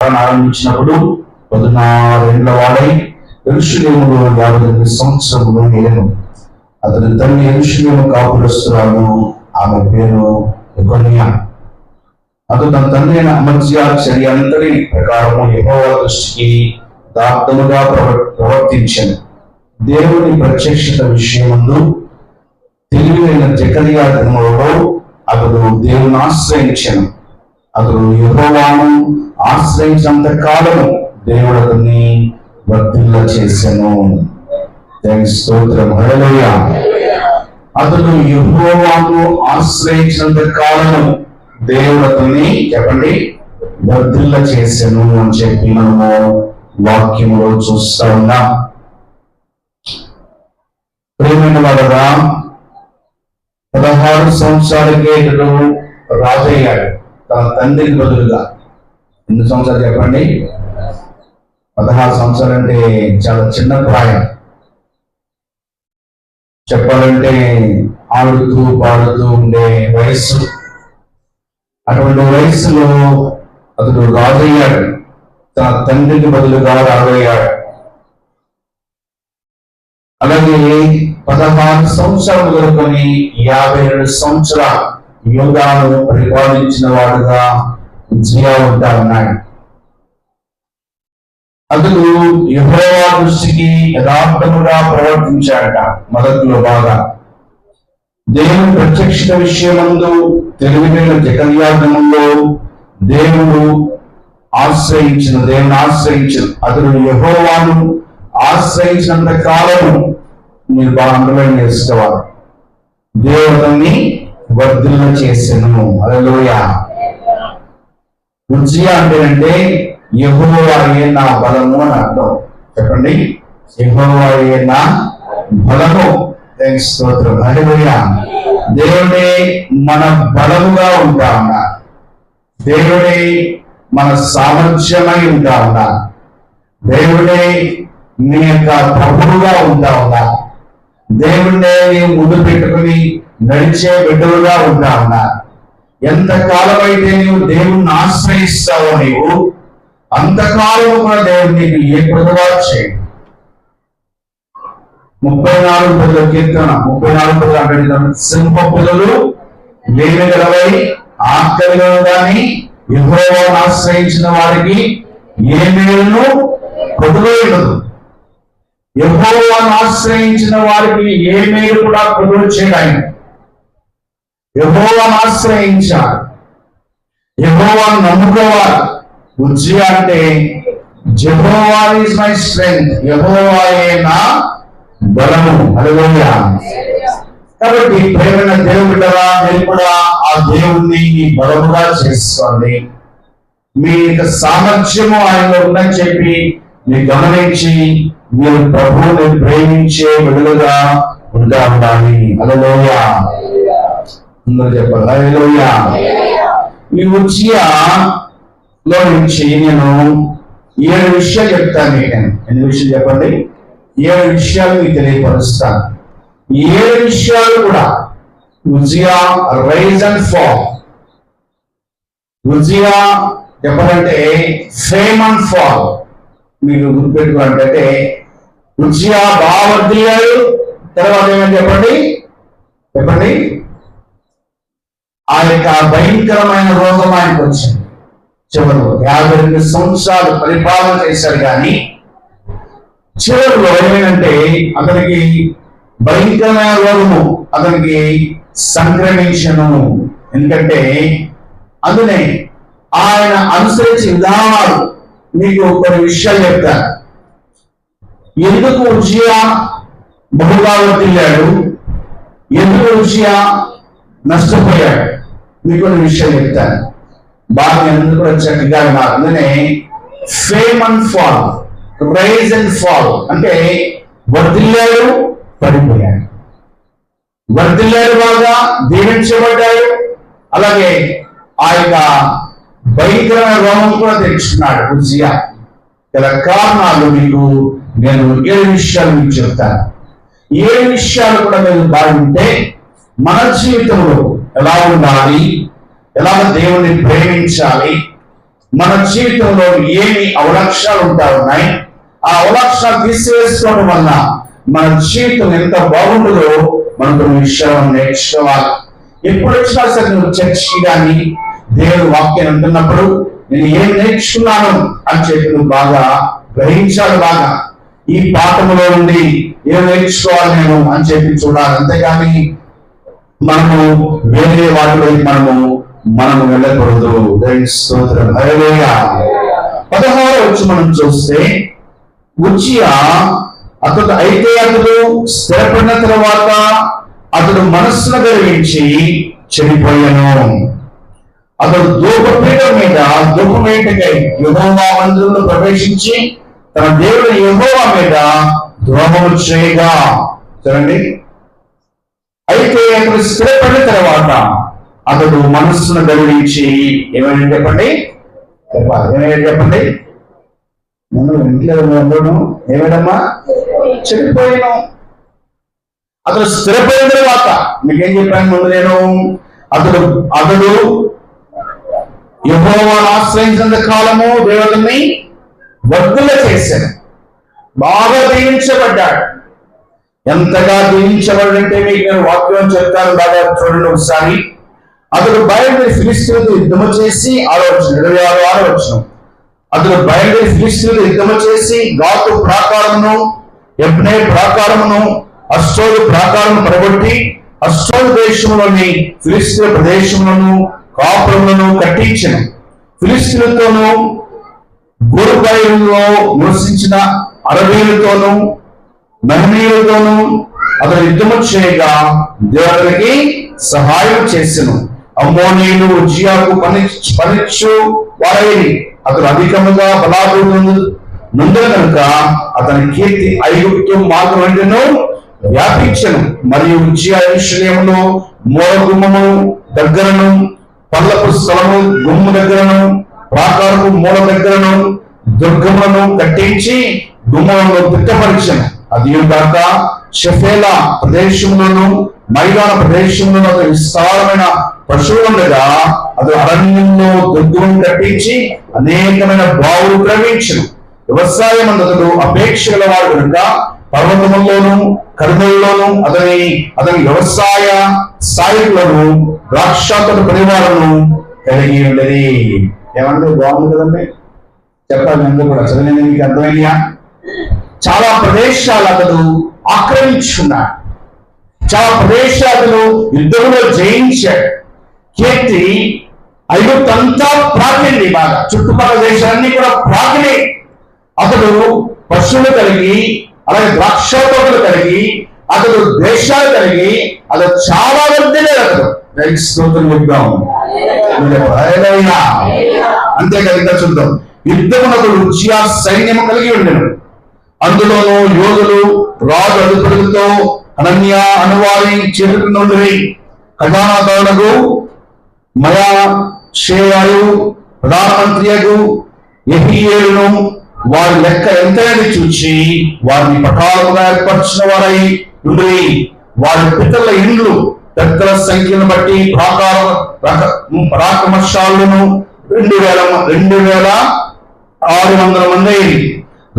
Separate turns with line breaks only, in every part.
ఆరంభించినప్పుడు 16 ఏళ్ల వాడై యెరూషలేములో 52 సంవత్సరములు ఏలెను. అతని తల్లి యెరూషలేము కాపురస్తురాలు, ఆమె పేరు యెకొన్యా. అతడు తన తండ్రి అయిన అమజ్యా చర్య అంతటి ప్రకారము యెహోవా దృష్టికి యథార్థముగా ప్రవర్తించెను. దేవుని ప్రత్యక్షత విషయమందు తెలివైన జెకర్యా దినములలో అతడు దేవుని ఆశ్రయించెను. అతడు యెహోవాను ఆశ్రయించినంత కాలము దేవుడు అతన్ని వర్ధిల్ల చేసెను. స్తోత్రం, హల్లెలూయా. అతడు యెహోవాను ఆశ్రయించినంత కాలము దేవుడు అతన్ని చెప్పండి వర్ధిల్ల చేసెను అని చెప్పి మనము వాక్యములో చూస్తా ఉన్నాం. ప్రియమైన వారుగా 16 సంవత్సరాలకే ఇతడు రాజయ్యాడు తన తండ్రికి బదులుగా. ఎన్ని సంవత్సరాలు చెప్పండి? 16 సంవత్సరాలు అంటే చాలా చిన్న ప్రాయం. చెప్పాలంటే ఆడుతూ పాడుతూ ఉండే వయస్సు. అటువంటి వయస్సులో అతడు రాజయ్యాడు, తన తండ్రికి బదులుగా రాజయ్యాడు. అలాగే 16 సంవత్సరాలు మొదలుకొని 52 సంవత్సరాలు యూదాను పరిపాలించిన వాడుగా ఉజ్జియా ఉంటా ఉన్నాడు. అతడు యెహోవా దృష్టికి యథార్థముగా ప్రవర్తించాడట. మొదట్లో బాగా దేవుని ప్రత్యక్షత విషయమందు తెలివిగల జెకర్యా దినములో దేవుని ఆశ్రయించిన అతడు యెహోవాను ఆశ్రయించినంత కాలము, మీరు బాగా అండర్లైన్ చేసుకోవాలి, దేవుడిని వర్ధిల్ల చేసెను. హల్లెలూయా. ఉజ్జియా అంటే యెహోవాయే నా బలము అని అర్థం. చెప్పండి, యెహోవాయే నా బలము. స్తోత్రం, హల్లెలూయా. దేవుడే మన బలముగా ఉంటా ఉన్నా, దేవుడే మన సామర్థ్యమై ఉంటా ఉన్నా, దేవుడే నీ యొక్క ప్రభువుగా ఉంటా ఉన్నా, దేవుడే ముందు పెట్టుకుని నడిచే బిడ్డలుగా ఉంటా ఉన్నా. ఎంతకాలం అయితే నీవు దేవుణ్ణి ఆశ్రయిస్తావో నీవు అంతకాలం కూడా దేవుడు నీకు ఏ పొరపాటు చేయడు. 34 కీర్తన 34 అంటే సింహ పిల్లలు లేని గలవై ఆకలిగా కానీ యెహోవాను ఆశ్రయించిన వారికి ఏ మేలును కొదువేయదు. యెహోవాను ఆశ్రయించిన వారికి ఏ మేలు కూడా కొదువ చేయడానికి యెహోవాను ఆశ్రయించాలి, యెహోవాను నమ్ముకోవాలి. ఉజ్జియా అంటే యెహోవా ఈజ్ మై స్ట్రెంగ్త్, యెహోవాయే నా బలము. హల్లెలూయా. కాబట్టి ప్రేమైన దేవుడిగా మీరు కూడా ఆ దేవుణ్ణి బలముగా చేసుకోండి. మీ యొక్క సామర్థ్యము ఆయనలో ఉందని చెప్పి మీరు గమనించి మీరు ప్రభువుని ప్రేమించే విడుదలగా ఉంటా ఉండాలి. హల్లెలూయా. అందరూ చెప్పాలి హల్లెలూయా. ఈ ఉజ్జియాలో నుంచి నేను 7 విషయాలు చెప్తాను. ఎన్ని విషయాలు చెప్పండి? 7 విషయాలు మీకు తెలియపరుస్తాను. 7 విషయాలు కూడా ఉజ్జియా రైజ్ అండ్ ఫాల్. ఉజ్జియా చెప్పాలంటే ఫేమ్ అండ్ ఫాల్. మీరు గుర్తుపెట్టుకోవాలంటే ఉజ్జియా బాగా వర్ధిల్లాడు, తర్వాత ఏమని చెప్పండి ఆ యొక్క భయంకరమైన రోగం ఆయనకు వచ్చింది. చివరిలో 52 సంవత్సరాలు పరిపాలన చేశాడు, కానీ చివరిలో ఏమైందంటే అతనికి భయంకరమైన రోగము అతనికి సంక్రమించను. ఎందుకంటే అందునే ఆయన అనుసరించే విధానాలు మీకు కొన్ని విషయాలు చెప్తాను. ఎందుకు ఉజ్జియా బహుగా వర్ధిల్లాడు, ఎందుకు ఉజ్జియా నష్టపోయాడు, మీకు కొన్ని విషయాలు చెప్తాను. బాగా ఎందుకు కూడా చక్కగా ఉన్నారు. అందునే fame and fall, rise and fall అంటే వర్ధిల్లాడు, పడిపోయాడు. వర్ధిల్లాడు, బాగా దీవించబడ్డాడు. అలాగే ఆ యొక్క భయంకరమైన రోగం కూడా తెచ్చుకున్నాడు ఉజ్జియా. గల కారణాలు మీకు నేను 7 విషయాలు మీకు చెప్తాను. 7 విషయాలు కూడా మీరు బాగుంటే మన జీవితంలో ఎలా ఉండాలి, ఎలా దేవుణ్ణి ప్రేమించాలి, మన జీవితంలో ఏమి అవలక్షణాలు ఉన్నాయి, ఆ అవలక్షణాలు తీసివేసుకోవడం వల్ల మన జీవితం ఎంత బాగుంటుందో మనకు విషయం నేర్చుకోవాలి. ఎప్పుడు వచ్చినా సరే నువ్వు చర్చికి కానీ దేవుని వాక్యాన్ని అంటున్నప్పుడు నేను ఏం నేర్చుకున్నాను అని చెప్పి నువ్వు బాగా గ్రహించాలి. బాగా ఈ పాఠములో నుండి ఏం నేర్చుకోవాలి నేను అని చెప్పి చూడాలి. అంతేగాని మనము వేరే వాటిలో మనము వెళ్ళకూడదు. స్తోత్రం. హల్లెలూయా. 16వ వచ్చి మనం చూస్తే ఉజ్జియా అతడు స్థిరపడిన తర్వాత అతడు మనస్సును గర్వించి చెడిపోయాను. అతడు ధూపపీఠం మీద ధూపమేటకై యెహోవా మందిరంలో ప్రవేశించి తన దేవుడు యెహోవా మీద ద్రోహము చేయగా. చూడండి, అయితే అతడు స్థిరపడిన తర్వాత అతడు మనస్సును గర్వించి ఏమైనా చెప్పండి, చెప్పండి ఇంట్లో ఏమైనా చెడిపోయాను. అతడు స్థిరపోయిన తర్వాత మీకేం చెప్పాను ముందు నేను, అతడు యెహోవాను ఆశ్రయించిన కాలము దేవుడిని వర్ధుల చేశాడు. బాగా దీవించబడ్డాడు. ఎంతగా దీవించబడంటే మీకు నేను వాక్యం చెప్తాను. బాగా చూడండి ఒకసారి. అతడు బయలుదేరి ఫిలిష్తీయులతో యుద్ధము చేసి 26వ వచనం. అతడు బయలుదేరి ఫిలిష్తీయులతో యుద్ధము చేసి గాతు ప్రాకారమును యబ్నే ప్రాకారమును అష్టోదు ప్రాకారము పడగొట్టి అష్టోదు దేశంలోని ఫిలిష్తీయుల ప్రదేశములను కాపురములను కట్టించెను. ఫిలిష్తీయులతోనూ గోరుబయలులో నివసించిన అరబీలతోనూ మెహనీయులతోనూ అతడు యుద్ధము చేయగా దేవునికి సహాయం చేసెను. అమ్మోనీయులు ఉజ్జియాకు పనిచ్చు వారైరి. అతడు అధికముగా బలాభివృద్ధి నొందిన కనుక అతని కీర్తి ఐగుప్తు మార్గం వెంటను వ్యాపించెను. మరియు ఉజ్జియా యెరూషలేములో మూల గుమ్మము దగ్గరను పల్లపు స్థలము గుమ్ము దగ్గరను ప్రాకారపు మూల దగ్గరను దుర్గములను కట్టించి గుమ్మలను దిట్టపరిచెను. అది కాక షెఫేలా ప్రదేశంలోను మైదాన ప్రదేశంలోను అతను విస్తారమైన పశువులుండగా అతడు అరణ్యంలో దుర్గం కట్టించి అనేకమైన బావులు ప్రవహించెను. వ్యవసాయం అతడు అపేక్ష గలవాడు కనుక పర్వతముల్లోను కర్మల్లోను అతని వ్యవసాయ సాయకులను ద్రాక్షాతోట పరివారము కలిగి ఉండేది. ఏమంటే బాగుంది కదండి, చెప్పాలి. అందరూ కూడా చదివిన మీకు అర్థమయ్యా. చాలా ప్రదేశాలు అతడు ఆక్రమించుకున్నాడు. చాలా ప్రదేశాలను యుద్ధంలో జయించాడు. కీర్తి ఐగుప్తంతా ప్రాకింది. బాగా చుట్టుపక్కల దేశాలన్నీ కూడా ప్రాకిని. అతడు పశువులు కలిగి అలాగే ద్రాక్ష తోటలు కలిగి అతడు దేశాలు కలిగి అతడు చాలా వర్ధిల్లాడు. అతడు స్తోత్రం చెప్తాం. అంతేకాదు ఇంకా చూద్దాం. యుద్ధమునకు ఉజ్జియా సైన్యము కలిగి ఉండెను. అందులోనూ యోధులు రాజు అధిపతులతో అనన్య అనువారి చేతుల నుండి ఖజానాదారులకు మయాషేయాయు ప్రధానమంత్రియకు యెహీయేలును వారి లెక్క ఎంతైనా చూచి వారిని పటాలుగా ఏర్పరిచిన వారై ఉండి వారి పితరుల ఇండ్లు పెద్దల సంఖ్యను బట్టి పరాక్రమశాలులను 2600 మంది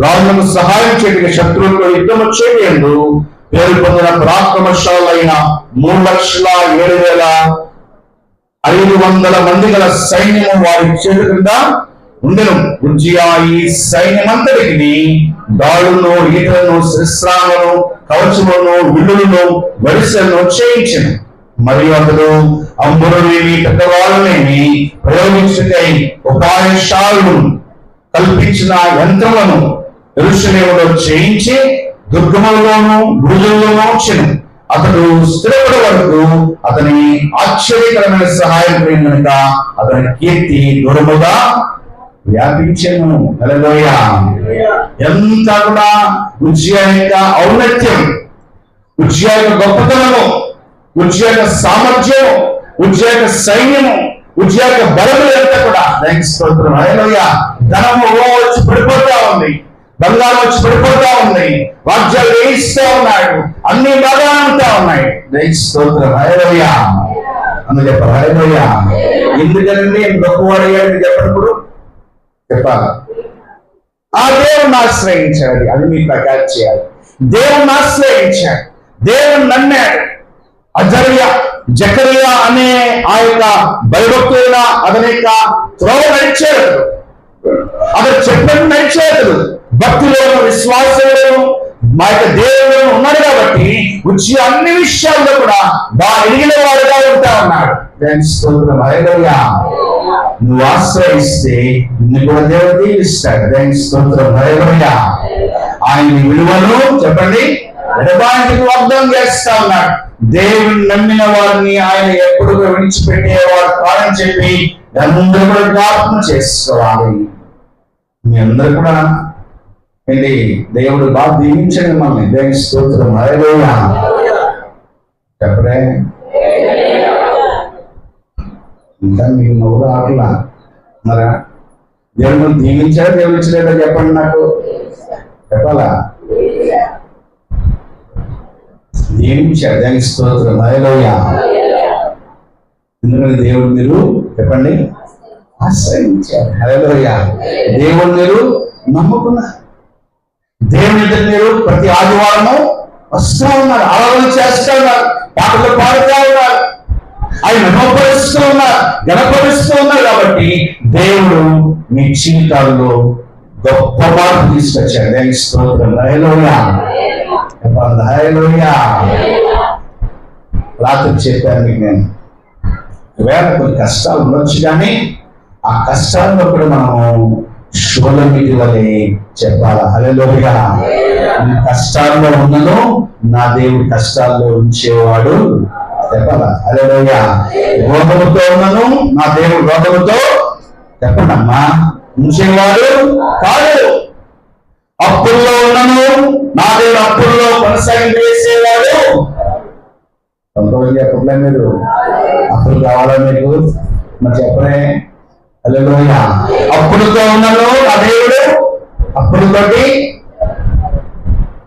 రాజులకు సహాయం చేయడానికి శత్రువులతో యుద్ధం చేయలేదు. పేరు పొందిన పరాక్రమశాలైన 3,07,500 మంది గల సైన్యము వారి చేతి కింద ఉండెను. ఉజ్జియా ఈ సైన్యమంతటికి దాడులను, ఈటలను, శస్త్రాలను, కవచములను, విల్లులను, వరిసెలను చేయించెను. మరియు అతడు అంబురునేమి పెద్దవాళ్ళనేమి ప్రయోగించుటై ఉపాయశాలను కల్పించిన యంత్రములను యెరూషలేములో చేయించి దుర్గములలోను బురుజుల్లోనూ ఉంచెను. అతడు స్థిరపడే వరకు అతని ఆశ్చర్యకరమైన సహాయం కనుక అతని కీర్తి దూరముగా వ్యాపించెను. హల్లెలూయా. ఎంత కూడా ఉజ్జియా యొక్క ఔన్నత్యం, ఉజ్జియా యొక్క గొప్పతనము, ఉజ్జియా యొక్క సామర్థ్యం, ఉజ్జియా యొక్క సైన్యము, ఉజ్జియా యొక్క బలము ఎంత కూడా స్తోత్రం. హల్లెలూయా. ధనము వచ్చి పడిపోతా ఉంది, బంగారం వచ్చి పడిపోతా ఉంది, వాద్యాలు వేయిస్తా ఉన్నాడు, అన్ని బాగా ఉంటా ఉన్నాయి. స్తోత్రం. హల్లెలూయా. అందుకు చెప్పాలి. హల్లెలూయా. ఎందుకనండి గొప్పవాడు అయ్యాడు చెప్పినప్పుడు చెప్పాలి. ఆ దేవుణ్ణి ఆశ్రయించాడు. అది మీ ప్రకారం చేయాలి. దేవుణ్ణి ఆశ్రయించాడు, దేవుని నమ్మాడు. జకరియా అనే ఆ యొక్క భయభక్తుల అతని యొక్క త్రోవ నడిచాడు, అతను చెప్పని నడిచాడు. భక్తిలోను విశ్వాసంలోను మా యొక్క దేవుడు ఉన్నాడు కాబట్టి వచ్చి అన్ని విషయాల్లో కూడా బాగా ఎదిగిన వాడుగా ఉంటా ఉన్నాడు. నువ్వు ఆశ్రయిస్తే నిన్ను కూడా దేవుడు దీవిస్తాడు. స్తోత్రం. ఆయన విలువను చెప్పండి ఎడబానికి వాగ్దానం చేస్తా ఉన్నాడు. దేవుని నమ్మిన వారిని ఆయన ఎప్పుడు విడిచిపెట్టేవాడు కాదని చెప్పి అందరూ కూడా జ్ఞాపకం చేసుకోవాలి. మీ అందరూ కూడా ఏంటి దేవుడు బాగా దీవించండి మమ్మల్ని. దేవుని స్తోత్రం. హల్లెలూయా చెప్పడే. ఇంకా మీకు నవ్వు ఆటలా మరా? దేవుడు దీవించాడా దీవించలేదా చెప్పండి నాకు, చెప్పాలా? దీవించాడు. దానికి స్తోత్రం. హల్లెలూయా. ఎందుకంటే దేవుడు మీరు చెప్పండి ఆశ్రయించారు. హల్లెలూయా. దేవుడు మీరు నమ్ముకున్నారు. దేవుని దగ్గర మీరు ప్రతి ఆదివారము వస్తూ ఉన్నారు, ఆరాధన చేస్తూ ఉన్నారు, పాటలు పాడుతూ ఉన్నారు, ఆయన గణపరుస్తూ ఉన్నారు, గణపరుస్తూ ఉన్నారు. కాబట్టి దేవుడు మీ జీవితాల్లో గొప్ప మార్పు తీసుకొచ్చాడు. దానికి స్తోత్రం. హల్లెలూయా. హల్లెలూయా. రాత్రి చెప్పాను మీకు నేను, వేళ కొన్ని కష్టాలు ఉండొచ్చు కానీ ఆ కష్టాల్లో కూడా మనము షోలమిటి వలె చెప్పాలా. హల్లెలూయా. నీ కష్టాల్లో ఉన్నను నా దేవుడు కష్టాల్లో ఉంచేవాడు చెప్పాలా. హల్లెలూయా. రోగముతో ఉన్నను నా దేవుడు రోగముతో చెప్పండి అమ్మా ఉంచేవాడు కాదు. అప్పుల్లో ఉన్నను నా దేవుడు అప్పుల్లో కొనసాగించేసేవాడు. కొంతమంది చెప్పలే మీరు అప్పులు కావాలా మీకు మరి చెప్పలే. హల్లెలూయా. అప్పులతో ఉన్నాను నా దేవుడు అప్పులతోటి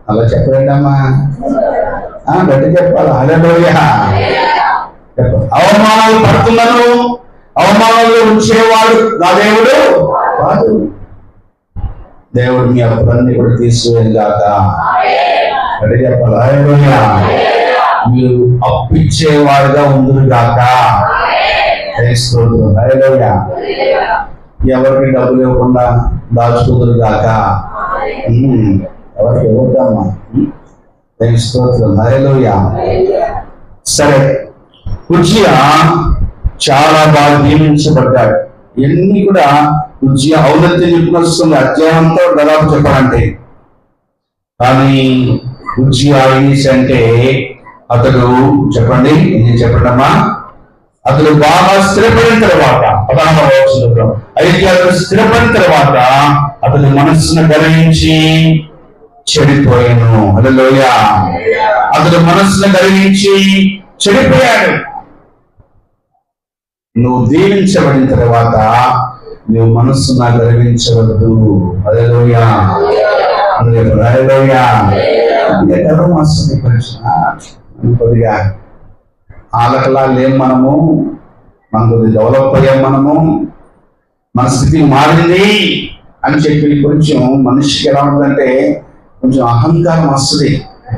అలా చెప్పలేండమ్మా, గట్టి చెప్పాలి. హల్లెలూయా. అవమానాలు పడుతున్నాను అవమానాలు ఉంచేవాడు నా దేవుడు కాదు. దేవుడు మీ అప్పులన్నీ కూడా తీసివేయగాక. గట్టి చెప్పాలి. హల్లెలూయా. మీరు అప్పిచ్చేవాడుగా ఉందురు గాక. హల్లెలూయా. ఎవరికి డబ్బులు ఇవ్వకుండా దాచుకుందరు గాక. ఎవరికి ఇవ్వద్దమ్మా. స్తోత్రం. హల్లెలూయా. సరే, ఉజ్జియా చాలా బాగా దీవించబడ్డాడు. ఇవన్నీ కూడా ఉజ్జియా ఔన్నత్యం చెప్పుకొస్తుంది అధ్యాయంతో దాదాపు చెప్పాలంటే. కానీ ఉజ్జియా అంటే అతడు చెప్పండి ఏం చెప్పండమ్మా, అతడు బాగా స్థిరపడిన తర్వాత 16వ వచనంలో అయితే అతడు స్థిరపడిన తర్వాత అతని మనస్సును గర్వించి చెడిపోయాను. హల్లెలూయా. అతడు మనస్సును గర్వించి చెడిపోయాడు. నువ్వు దీవించబడిన తర్వాత నువ్వు మనస్సును గర్వించవద్దు. హల్లెలూయా. హల్లెలూయా. కొద్దిగా ఆలకలా లేం మనము, మనం కొద్దిగా డెవలప్ అయ్యాం, మనము మన స్థితి మారింది అని చెప్పి కొంచెం మనిషికి ఎలా ఉంటుందంటే కొంచెం అహంకారం వస్తుంది.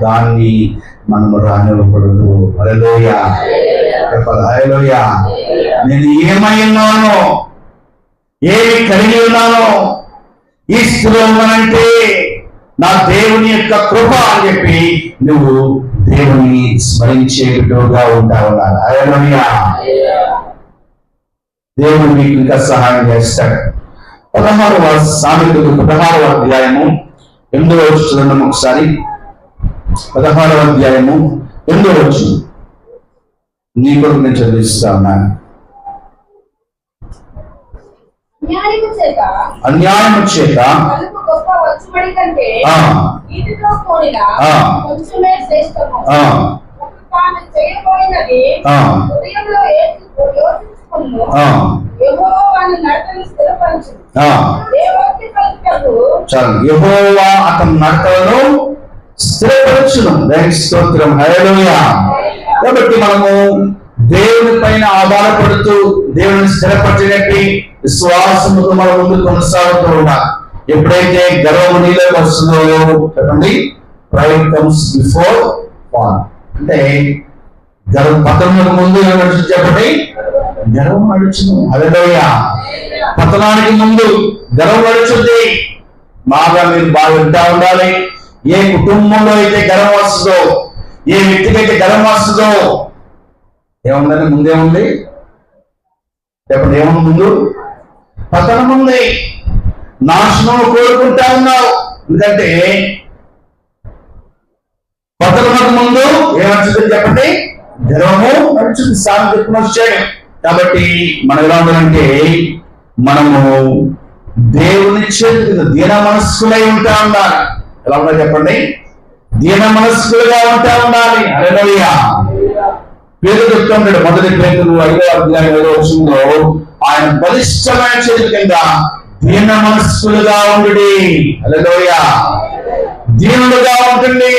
దాన్ని మనము రానివ్వకూడదు. హల్లెలూయా. హల్లెలూయా. నేను ఏమై ఉన్నానో ఏమి కలిగి ఉన్నానో ఈ స్థితిలో ఉన్నానంటే నా దేవుని యొక్క కృప అని చెప్పి నువ్వు దేవుని స్మరించే బిడ్డగా ఉంటావు. హల్లెలూయా. దేవుడు మీకు ఇంకా సహాయం చేస్తాడు. 16వ సామెతలు 16వ అధ్యాయము 8వ వచనం చూడండి ఒకసారి. 16వ అధ్యాయము 8వ వచనం నీ కొరకు నేను చదివిస్తా ఉన్నాను. అన్యాయము చేత యెహోవా అతని నడతలను స్థిరపరచును. స్తోత్రం. హల్లెలూయా. కాబట్టి మనము దేవుని పైన ఆధారపడుతూ దేవుని స్థిరపరిచినట్టు విశ్వాసముతో మన ముందు కొనసాగుతూ ఉండాలి. ఎప్పుడైతే గర్వము నీలోకి వస్తుందో చెప్పండి, ప్రైడ్ కమ్స్ బిఫోర్ ఫాల్. అంటే పతనములకు ముందు ఏం నడుచుంది చెప్పండి, గర్వం నడుచును. హల్లెలూయా. పతనానికి ముందు గర్వం నడుచుంది. బాగా మీరు బాగా వింటా ఉండాలి. ఏ కుటుంబంలో అయితే గర్వం వస్తుందో, ఏ వ్యక్తికి అయితే గర్వం వస్తుందో, ఏముందని ముందేముంది చెప్పండి, ఏముంది ముందు? పతనం ఉంది. నాశనం కోరుకుంటా ఉన్నావు. ఎందుకంటే పతనములకు ముందు ఏమనిస్తుంది చెప్పండి, గర్వము నడుచుంది. సామెత చెప్పుకుని వచ్చాడు. కాబట్టి మనం ఎలా ఉండాలంటే, మనము దేవుని చేతులు దీన మనస్కులై ఉంటా ఉండాలి. ఎలా ఉండాలి చెప్పండి, దీన మనస్కులుగా ఉంటా ఉండాలి. హల్లెలూయా. పేరు చెప్తుంటాడు, మొదటి పేతురు 5వ అధ్యాయం 5వ వచనంలో, ఆయన బలిష్టమైన చేతుల కింద దీన మనస్కులుగా ఉండుడి. హల్లెలూయా. దీనులుగా ఉంటుంది.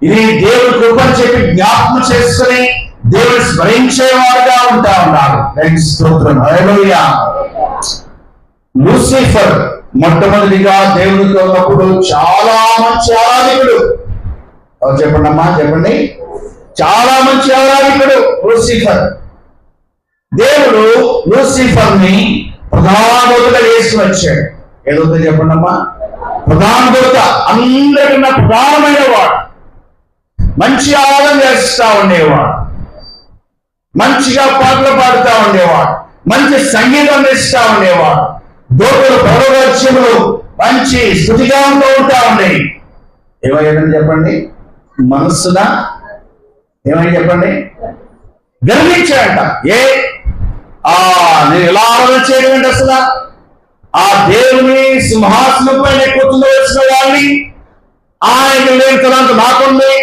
ఇది దేవుడి కృపను చెప్పి జ్ఞాపకం చేసుకుని దేవుని స్మరించేవాడుగా ఉంటా ఉన్నాడు. స్తోత్రం. హల్లెలూయా. లూసిఫర్ మొట్టమొదటిగా దేవునితో ఉన్నప్పుడు చాలా మంచి ఆరాధికుడు. చెప్పండి అమ్మా, చెప్పండి. చాలా మంచి ఆరాధికుడు లూసిఫర్. దేవుడు లూసిఫర్ ని ప్రధాన దూతగా వేసి వచ్చాడు. ఏదో చెప్పండి అమ్మా, ప్రధాన దూత. అందరికన్నా ప్రధానమైన వాడు. మంచి ఆరాధన చేస్తా ఉండేవాడు, మంచిగా పాటలు పాడుతూ ఉండేవాడు, మంచి సంగీతం ఇస్తా ఉండేవాడు. దూతలు పరవచ్యములు మంచి స్థుతిగా ఉంటా ఉండేవి. ఏమయ్యాడని చెప్పండి, మనస్సున ఏమని చెప్పండి, గర్వించాడంట. నేను ఇలా ఆరాధన చేయడం ఏంటి అసలు, ఆ దేవుని సింహాసనం పైన కూర్చుండవలసిన వాళ్ళని, ఆయన లేని తలంత నాకుంది,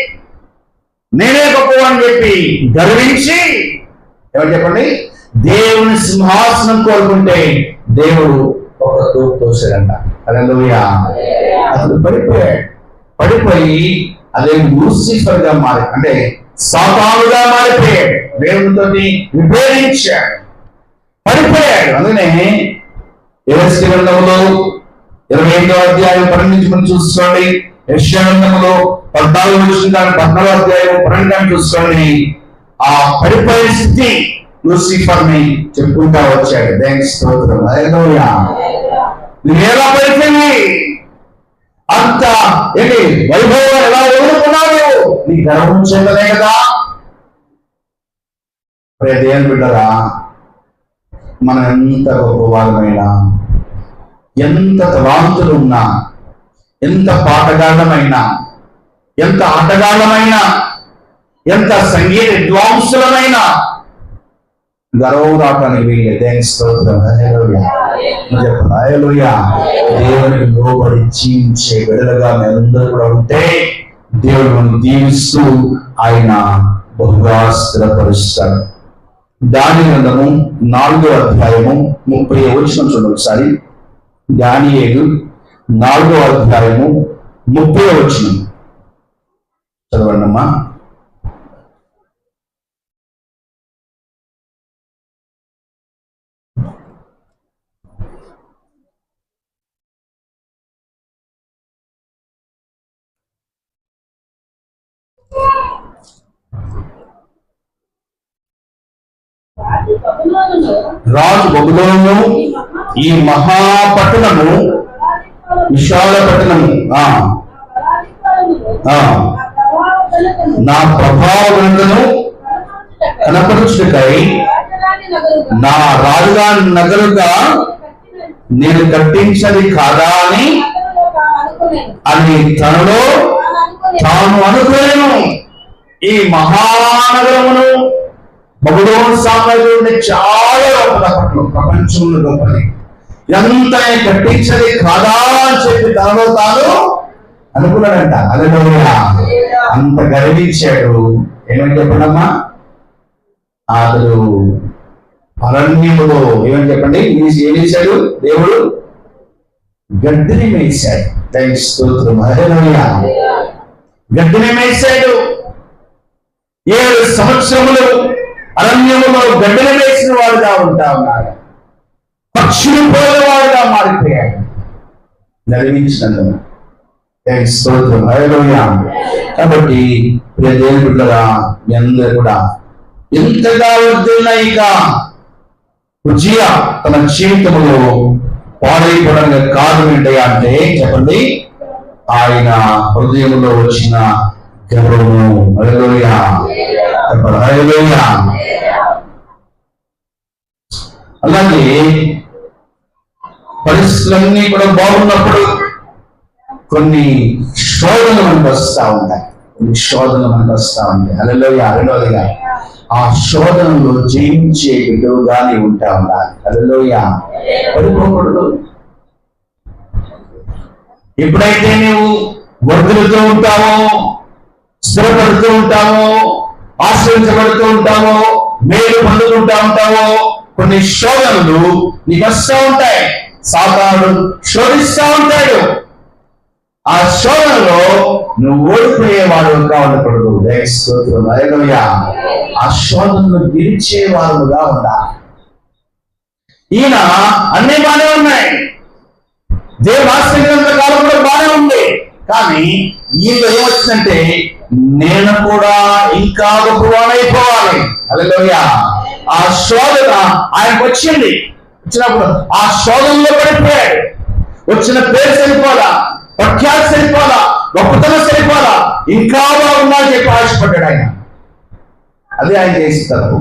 నేనే గొప్పవాడిని చెప్పి గర్వించి ఏమని చెప్పండి, దేవుని సింహాసనం కోరుకుంటే దేవుడు ఒక తోపు తోసాడంట. హల్లెలూయా. అతను పడిపోయి అదే లూసిఫర్ గా మారి, అంటే సాతానుగా మారిపోయాడు. దేవునితో విభేదించాడు, పడిపోయాడు. అందుకనే యెహెజ్కేలు గ్రంథంలో 25వ అధ్యాయం 12 నుంచి చూసుకోండి. యెషయా గ్రంథంలో 14వ అధ్యాయం 12 చూసుకోండి. ఆ పడిపోయే స్థితి లూసిఫర్ ని చెప్పుకుంటా వచ్చాడు. దేవుని స్తోత్రం. హల్లెలూయా. నువ్వు ఎలా పడిపోయింది, అంత ఏంటి వైభవం ఎలా వదులుకున్నావు, నీ గర్వం చెందలే కదా. దేవుని బిడ్డరా, మనం ఎంత గొప్పవారమైనా, ఎంత తలాంతులు ఉన్నా, ఎంత పాటగాళ్ళమైనా, ఎంత ఆటగాళ్ళమైనా, ఎంత సంగీత విద్వాంసులమైనా గర్వం రావటానికి వీళ్ళే. దేవుని స్తోత్రం. హల్లెలూయా. హల్లెలూయా. దేవునికి లోబడి జీవించే బిడ్డలుగా మేమందరూ కూడా ఉంటే దేవుడు మనం దీవిస్తూ ఆయన బహుగా స్థిరపరుస్తాడు. దానియేలు గ్రంథము 4వ అధ్యాయము 30వ వచనం చూడండి ఒకసారి. దానియేలు 4వ అధ్యాయము 30వ వచనం చదవండి అమ్మా. రాజు బబులోను ఈ మహాపట్టణము, విశాల పట్టణము నా ప్రభావ ఘనతను కనపరచుటకై నా రాజధాని నగరుగా నేను కట్టించది కాదా అని తనలో తాను అనుకోలేను. ఈ మహానగరమును బబులోను సామ్రాజ్యం చాలా గొప్పది, ప్రపంచంలో గొప్పది, ఎంత కట్టించది కాదా అని చెప్పి తనలో తాను అనుకున్నాడంట. హల్లెలూయా. అంత గర్వించాడు. ఏమని చెప్పండమ్మా, అతడు అరణ్యములో ఏమని చెప్పండి, ఏం చేశాడు, దేవుడు గడ్డిని మేసాడు. దేవుని స్తోత్రం. హల్లెలూయా. గడ్డిని మేసాడు. 7 సంవత్సరములు అరణ్యములో గడ్డలు వేసిన వాడుగా ఉంటా ఉన్నాడు. పక్షులు పోయేవాడుగా మారిపోయాడు. నెరవేర్చినందున స్తోత్రం. హల్లెలూయా. కాబట్టి ప్రియ దేవుని బిడ్డలారా, మీ అందరూ కూడా ఎంతగా వద్దున్న ఇక ఉజ్జియా తన జీవితంలో పాడైపోవడానికి కారణం ఏంటయ్యా అంటే చెప్పండి, ఆయన హృదయంలో వచ్చిన గర్వము. హల్లెలూయా. హల్లెలూయా. అలాగే పరిస్థితులన్నీ కూడా బాగున్నప్పుడు కొన్ని శోధనలు మనకు వస్తూ ఉంటాయి. హల్లెలూయా. రెండవదిగా ఆ శోధనలో జయించే విధంగానే ఉంటా ఉండాలి. హల్లెలూయా. పడిపోకూడదు. ఎప్పుడైతే నీవు వర్ధులతో ఉంటావో, స్థిరపడుతూ ఉంటావో, ఆశ్రయించబడుతూ ఉంటావో, మేలు పొందుకుంటా ఉంటావో, కొన్ని శోధనలు నీకు వస్తూ ఉంటాయి. సాతానుడు శోధిస్తూ ఉంటాడు. ఆ శోధనలో నువ్వు ఓడిపోయేవాడు ఉండకూడదు. ఆ శోధనను గెలిచేవారుగా ఉండాలి. ఈయన అన్ని బాగానే ఉన్నాయి, దేవుడు ఆశ్రయించినంత కాలం కూడా బాగానే ఉంది. కానీ ఈయన ఏమొచ్చిందంటే, నేను కూడా ఇంకా గొప్పవాడైపోవాలి. హల్లెలూయా. ఆ శోధన ఆయనకు వచ్చింది. వచ్చినప్పుడు ఆ శోధనలో పడిపోయాడు. వచ్చిన పేరు సరిపోదా, ప్రఖ్యాతి సరిపోదా, గొప్పతనం సరిపోదా, ఇంకా బాగుందని చెప్పి ఆశపడ్డాడు ఆయన. అదే ఆయన చేసిన తప్పు.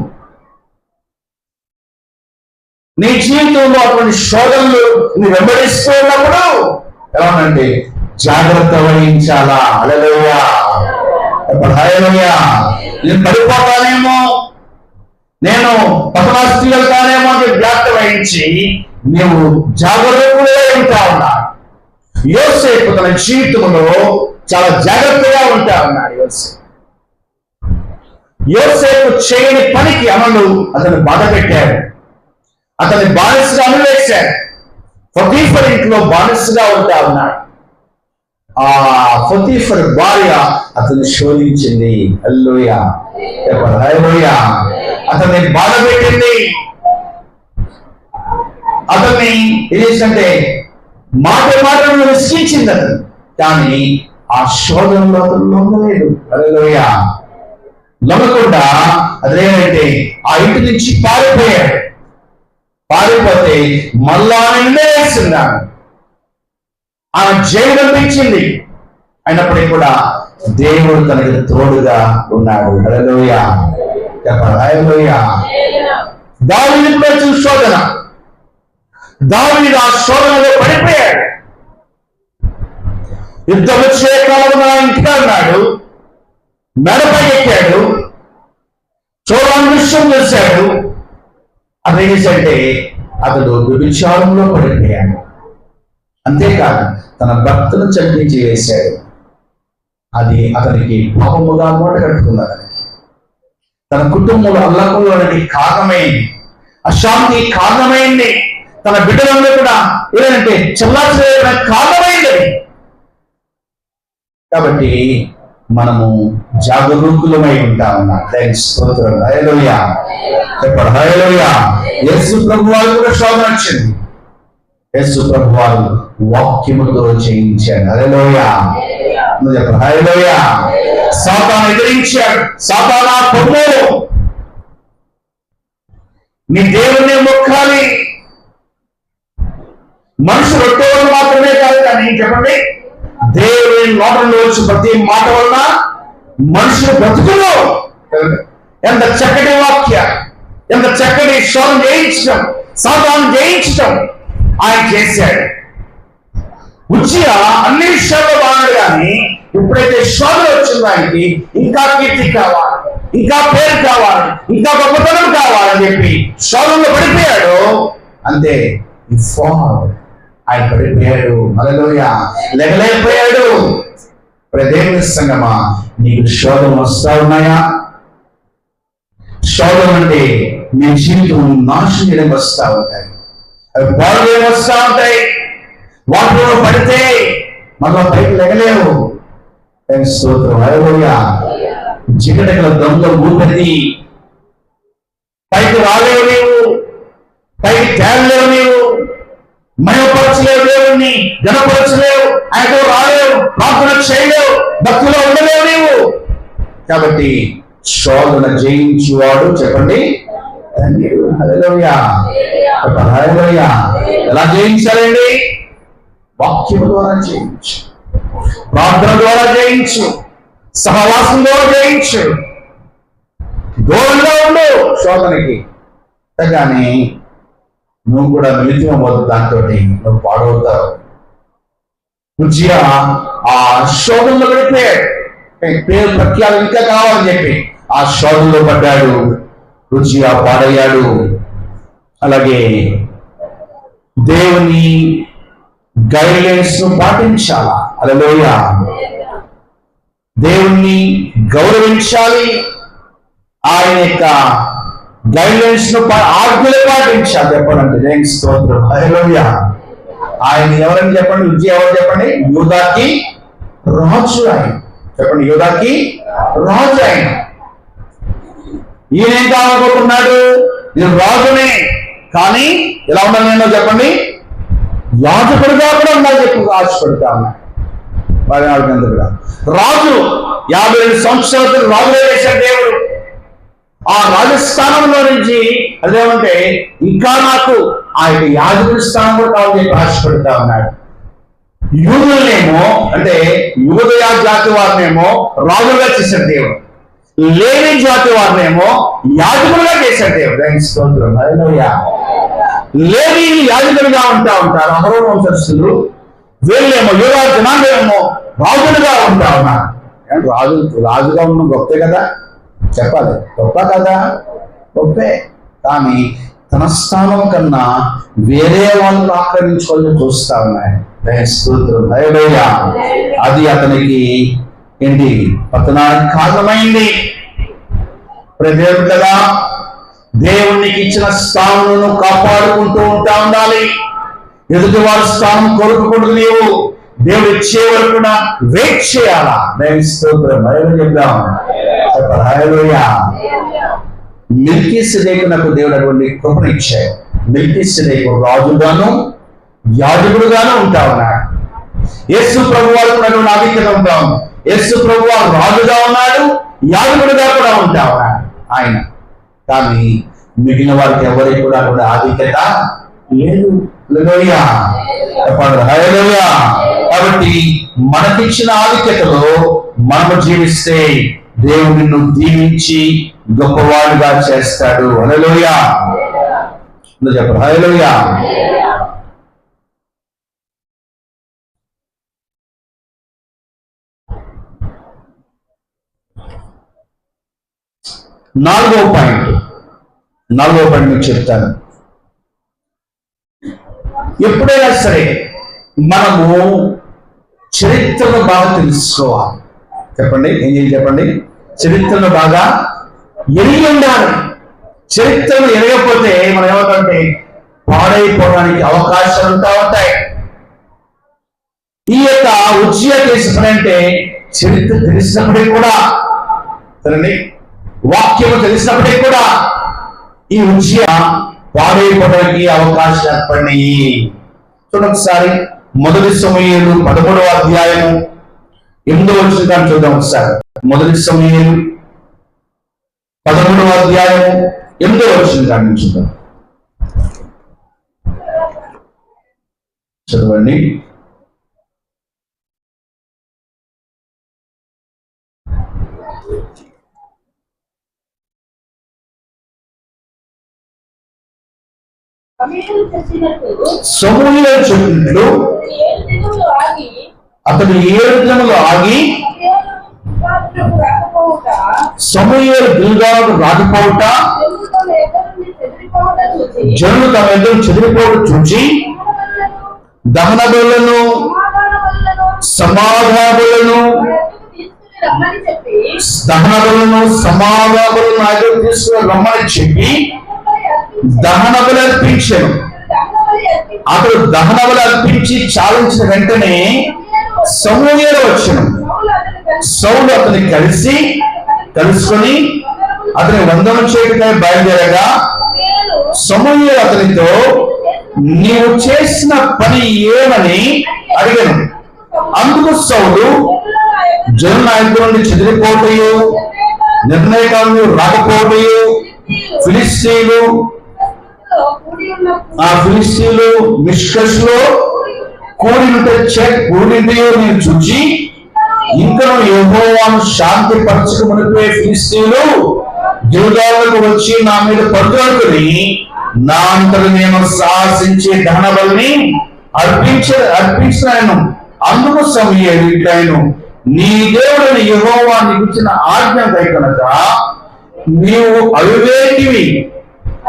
నీ జీవితంలో అటువంటి శోధనలు నీ వెంబడిస్తూ ఉన్నప్పుడు ఏమనంటే జాగ్రత్త వహించాలా. హల్లెలూయా. హల్లెలూయా. నేను పడిపోతానేమో, నేను పతనాస్థితి వెళ్తానేమో అని జాగ్రత్త వహించి నీవు జాగ్రత్తగా ఉంటా ఉన్నాడు. యోసేపు తన జీవితంలో చాలా జాగ్రత్తగా ఉంటా ఉన్నాడు. యోసేపు చేయని పనికి అమలు అతను బాధ పెట్టాడు. అతన్ని బానిసగా అమలువేశాడు. పొతీఫర్ ఇంట్లో బానిసగా ఉంటా ఉన్నాడు. ఆ పొతీఫర్ భార్య అతన్ని శోధించింది. హల్లెలూయా. హల్లెలూయా. అతన్ని బాధ పెట్టింది. అతన్ని ఏం చేసిందంటే మాటను విసిగించింది అతను. కానీ ఆ శోధనలో అతను లొంగలేదు. హల్లెలూయా. లొంగకుండా అదేంటంటే ఆ ఇంటి నుంచి పారిపోయాడు. పారిపోతే మళ్ళా వేస్తున్నాడు. ఆమె జైలు కనిపించింది. అయినప్పటికీ కూడా దేవుడు తనకి తోడుగా ఉన్నాడు. హల్లెలూయా. హల్లెలూయా. దావీదుకు వచ్చిన శోధన, దావీదు ఆ శోధనలో పడిపోయాడు. యుద్ధం వచ్చే కాలం నా ఇంటిగా ఉన్నాడు. మెడపై ఎక్కాడు, చూడని విషయం చేశాడు. అదేం చేశాడంటే అతడు వ్యభిచారంలో పడిపోయాడు. అంతేకాదు తన భర్తను చంపించి వేశాడు. అది అతనికి పాపముగా మూట కట్టుకున్నది. తన కుటుంబంలో అల్లకొల్లడానికి కారణమైంది, అశాంతి కారణమైంది. తన బిడ్డలందరూ కూడా ఏదంటే చెల్లాచెదరడానికి కారణమైంది. కాబట్టి మనము జాగరూకులమై ఉంటా ఉన్నాం. స్తోత్రం. హల్లెలూయా. హల్లెలూయా. యేసు ప్రభువారు కూడా శోధన వచ్చింది. యేసు ప్రభువారు వాక్యముతో చేయించాడు. హల్లెలూయా. హల్లెలూయా. సాతాను ఎదిరించాడు. సాతానా పొమ్ము, నీ దేవుని మొక్కాలి. మనుషులు రొట్టెలు మాత్రమే కాదు, కానీ చెప్పండి, దేవుని నోటంలో వచ్చి ప్రతి మాట వలన మనుషులు బ్రతుకులు. ఎంత చక్కటి వాక్య, ఎంత చక్కటి శోధన జయించడం, సాతాను జయించడం ఆయన చేశాడు. ఉజ్జియా అన్ని విషయాల్లో బాగున్నాడు. కానీ ఎప్పుడైతే శోధన వచ్చిందో ఆయనకి ఇంకా కీర్తి కావాలి, ఇంకా పేరు కావాలి, ఇంకా గొప్పతనం కావాలని చెప్పి శోధనలో పడిపోయాడు. అంతే, ఆయన పడిపోయాడు. హల్లెలూయా. లేగలేకపోయాడు. దేవుని సంగమా, నీకు శోధన వస్తా ఉన్నాయా? శోధన అంటే మీ జీవితం నాశనం చేయడం వస్తా ఉంటాయి, అవి బాగా వస్తా ఉంటాయి. వాటిలో పడితే మళ్ళా పైకి లెగలేవు. స్తోత్రం. హల్లెలూయా. చీకటిలో దొంగ ఊపిరి పైకి రాలేవు నీవు, పైకి తేలలేవు నీవు, మయపరచలేవు, దేవుణ్ణి గణపరచలేవు, ఆయనతో రాలేవు, ప్రార్థన చేయలేవు, భక్తిలో ఉండలేవు నీవు. కాబట్టి శోధన జయించువాడు చెప్పండి ధన్యుడు. హల్లెలూయా, హల్లెలూయా. ఎలా జయించాలండి? వాక్యం ద్వారా జయించు, ప్రార్థన ద్వారా జయించు, సహవాసం ద్వారా జయించు. దూరంగా ఉండు శోధనకి. కానీ నువ్వు కూడా మిలితమవుతుంది, దాంతో నువ్వు పాడవుతావు. ఉజ్జియా ఆ శోధనలో పడిపోయాడు, పేరు ప్రఖ్యాలు ఇంకా కావాలని చెప్పి ఆ శోధనలో పడ్డాడు. ఉజ్జియా పాడయ్యాడు. అలాగే దేవుని గైడ్లైన్స్ ను పాటించాలా. హల్లెలూయా. దేవుణ్ణి గౌరవించాలి, ఆయన యొక్క గైడ్లైన్స్ ను ఆజ్ఞలు పాటించాలి. చెప్పండి దేవుని స్తోత్రం. హల్లెలూయా. ఆయన ఎవరని చెప్పండి? ఉజ్జియా ఎవరు చెప్పండి? యూదాకి రాజు ఆయన. చెప్పండి, యూదాకి రాజు ఆయన. ఈయనేం కావాలనుకుంటున్నాడు? నేను రాజునే, కానీ ఎలా ఉండాలి నేను చెప్పండి? యాజకుడిగా కూడా ఉండాలి చెప్పి ఆశపడతా ఉన్నాడు. కూడా రాజు 52 సంవత్సరాల రాజుగా చేశాడు దేవుడు. ఆ రాజస్థానంలో నుంచి అదేమంటే ఇంకా నాకు ఆ యొక్క యాజకుడి స్థానం కూడా కావాలని చెప్పి ఆశపడతా ఉన్నాడు. యూదులనేమో అంటే యూదయ జాతి వారినేమో రాజులుగా చేశాడు దేవుడు, లేవి జాతి వారినేమో యాజకులుగా చేశాడు దేవుడు. దానికి స్తోత్రం. హల్లెలూయా. లేవీలు యాజకులుగా ఉంటారు అహరోను వంశస్థులు, వీళ్ళేమో యూదా జనాంగమేమో రాజులుగా ఉంటా ఉన్నారు. రాజుగా ఉన్న గొప్పే కదా, చెప్పాలి, గొప్ప కదా, గొప్పే. కానీ తన స్థానం కన్నా వేరే వాళ్ళు ఆక్రమించుకోవాలని చూస్తా ఉన్నాయి. స్తోత్రం. హల్లెలూయా. అది అతనికి ఏంటి పతనానికి కారణమైంది. ప్రజలు కదా, దేవునికి ఇచ్చిన స్థానం కాపాడుకుంటూ ఉంటా ఉండాలి. ఎదుటి వారి స్థానం కోరుకుంటూ నీవు దేవుడు ఇచ్చే వరకు వెయిట్ చేయాలా. దేవుని స్తోత్రం. చెప్దాం. హల్లెలూయా. మెల్కీసెదెకునకు దేవుడు అటువంటి కృపను ఇచ్చాడు. మెల్కీసెదెకు రాజుగాను యాజకుడుగాను ఉంటా ఉన్నాడు. యేసు ప్రభువారు ఆధిక్యత ఉంటా ఉంది. యేసు ప్రభువారు రాజుగా ఉన్నాడు, యాజకుడుగా కూడా ఉంటా ఉన్నాడు ఆయన. కానీ మిగిలిన వారికి ఎవరికి కూడా ఆధిక్యత లేదు. హల్లెలూయా. హల్లెలూయా. కాబట్టి మనకిచ్చిన ఆధిక్యతలో మనము జీవిస్తే దేవుడు నిన్ను దీవించి గొప్పవాడుగా చేస్తాడు. హల్లెలూయా. చెప్పండి హల్లెలూయా. నాలుగవ పాయింట్ మీకు చెప్తాను. ఎప్పుడైనా సరే మనము చరిత్రను బాగా తెలుసుకోవాలి. చెప్పండి, ఏం చేయాలి చెప్పండి? చరిత్రను బాగా ఎరిగి ఉండాలి. చరిత్రను ఎరగకపోతే మనం ఏమంటే పాడైపోవడానికి అవకాశాలు ఉంటాయి. ఈ యొక్క ఉజ్జియా కేసు అంటే చరిత్ర తెలిసినప్పుడే కూడా, సరేండి, వాక్యము తెలిసినప్పుడే కూడా ఈ ఉజ్జియా పాడైపోవడానికి అవకాశం ఏర్పడినాయి. చూడండి ఒకసారి మొదటి సమూయేలు 13వ అధ్యాయము 8వ వచనం చూద్దాం ఒకసారి. మొదటి సమూయేలు 13వ అధ్యాయము 8వ వచనం చూద్దాం. చదవండి. సమూయేలు చెప్పినట్లు అతడు 7 దినములు ఆగి సమూయేలు గిల్గాలుకు రాకపోవుట, జనులు తమ ఎదురు చెదిరిపోవడం చూచి దహన బలులను సమాధానాలను తీసుకుని రమ్మని చెప్పి దహన బలి అర్పించాను. అతడు దహన బలి అర్పించి చాలించిన వెంటనే సమూయేలు వచ్చాను. సౌలు అతన్ని కలుసుకొని అతని వందనం చేయటకై బయలుదేరగా సమూయేలు అతనితో, నీవు చేసిన పని ఏమని అడిగాను. అందుకు సౌలు, జన నాయకుల నుండి చెదిరిపోవటయు, నిర్ణయకాలను రాకపోవటయు, ఫిలిస్తీయులు మిష్కషులో కూడింటియో నేను చూచి, ఇంకను యెహోవాను శాంతి పరచక మునిపే ఫిలిస్తీయులు గిల్గాలుకు వచ్చి నా మీద పడుకొని నా అంతటి నేను సాహసించి దహన బలిని అర్పించినాను. అందుకు సమూయేలు ఇట్లైను, నీ దేవుడని యెహోవా నీకు ఇచ్చిన ఆజ్ఞ కనుక నీవు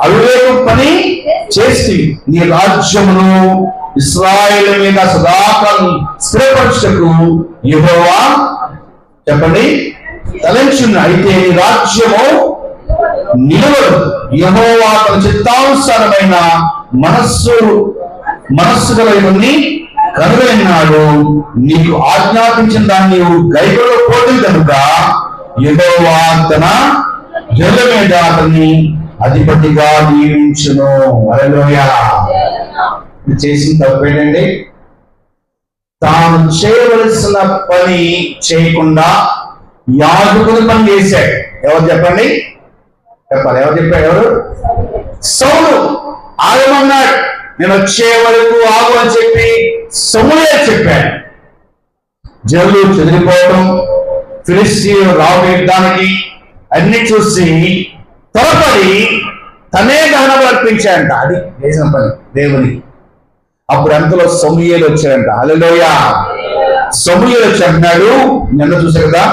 అవివేకం పని చేసి నీ రాజ్యమును ఇశ్రాయేలు మీద సదాకాలం స్థిరపరచుటకు యెహోవా చెప్పండి తలంచున్న. అయితే నీ రాజ్యము నిలవదు. యెహోవా తన చిత్తానుసారమైన మనస్సు గలవన్నీ కనుగొన్నాడు. నీకు ఆజ్ఞాపించిన దాన్ని నీవు గైకొనకపోతే కనుక యెహోవా తన జనుల మీద అతన్ని అధిపతిగా నియమించును. హల్లెలూయా. చేసిన తప్పేంటండి? తాను చేయవలసిన పని చేయకుండా యాజకుని పని చేశాడు. ఎవరు చెప్పండి? చెప్పాలి. ఎవరు చెప్పాడు? ఎవరు? సౌలు. ఆగమన్నాడు, నేను వచ్చే వరకు ఆగు అని చెప్పి సమూయేలు చెప్పాడు. జనులు చెదిరిపోవడం, ఫిలిస్తీయులు రావడానికి అన్ని చూసి త్వరపడి తనే దహనం అర్పించాడంట. అది చేసిన పని దేవునికి. అప్పుడు అంతలో సమూయేలు వచ్చాడంట. హల్లెలూయా. సమూయేలు వచ్చి అంటున్నాడు, నిన్న చూసారు కదా,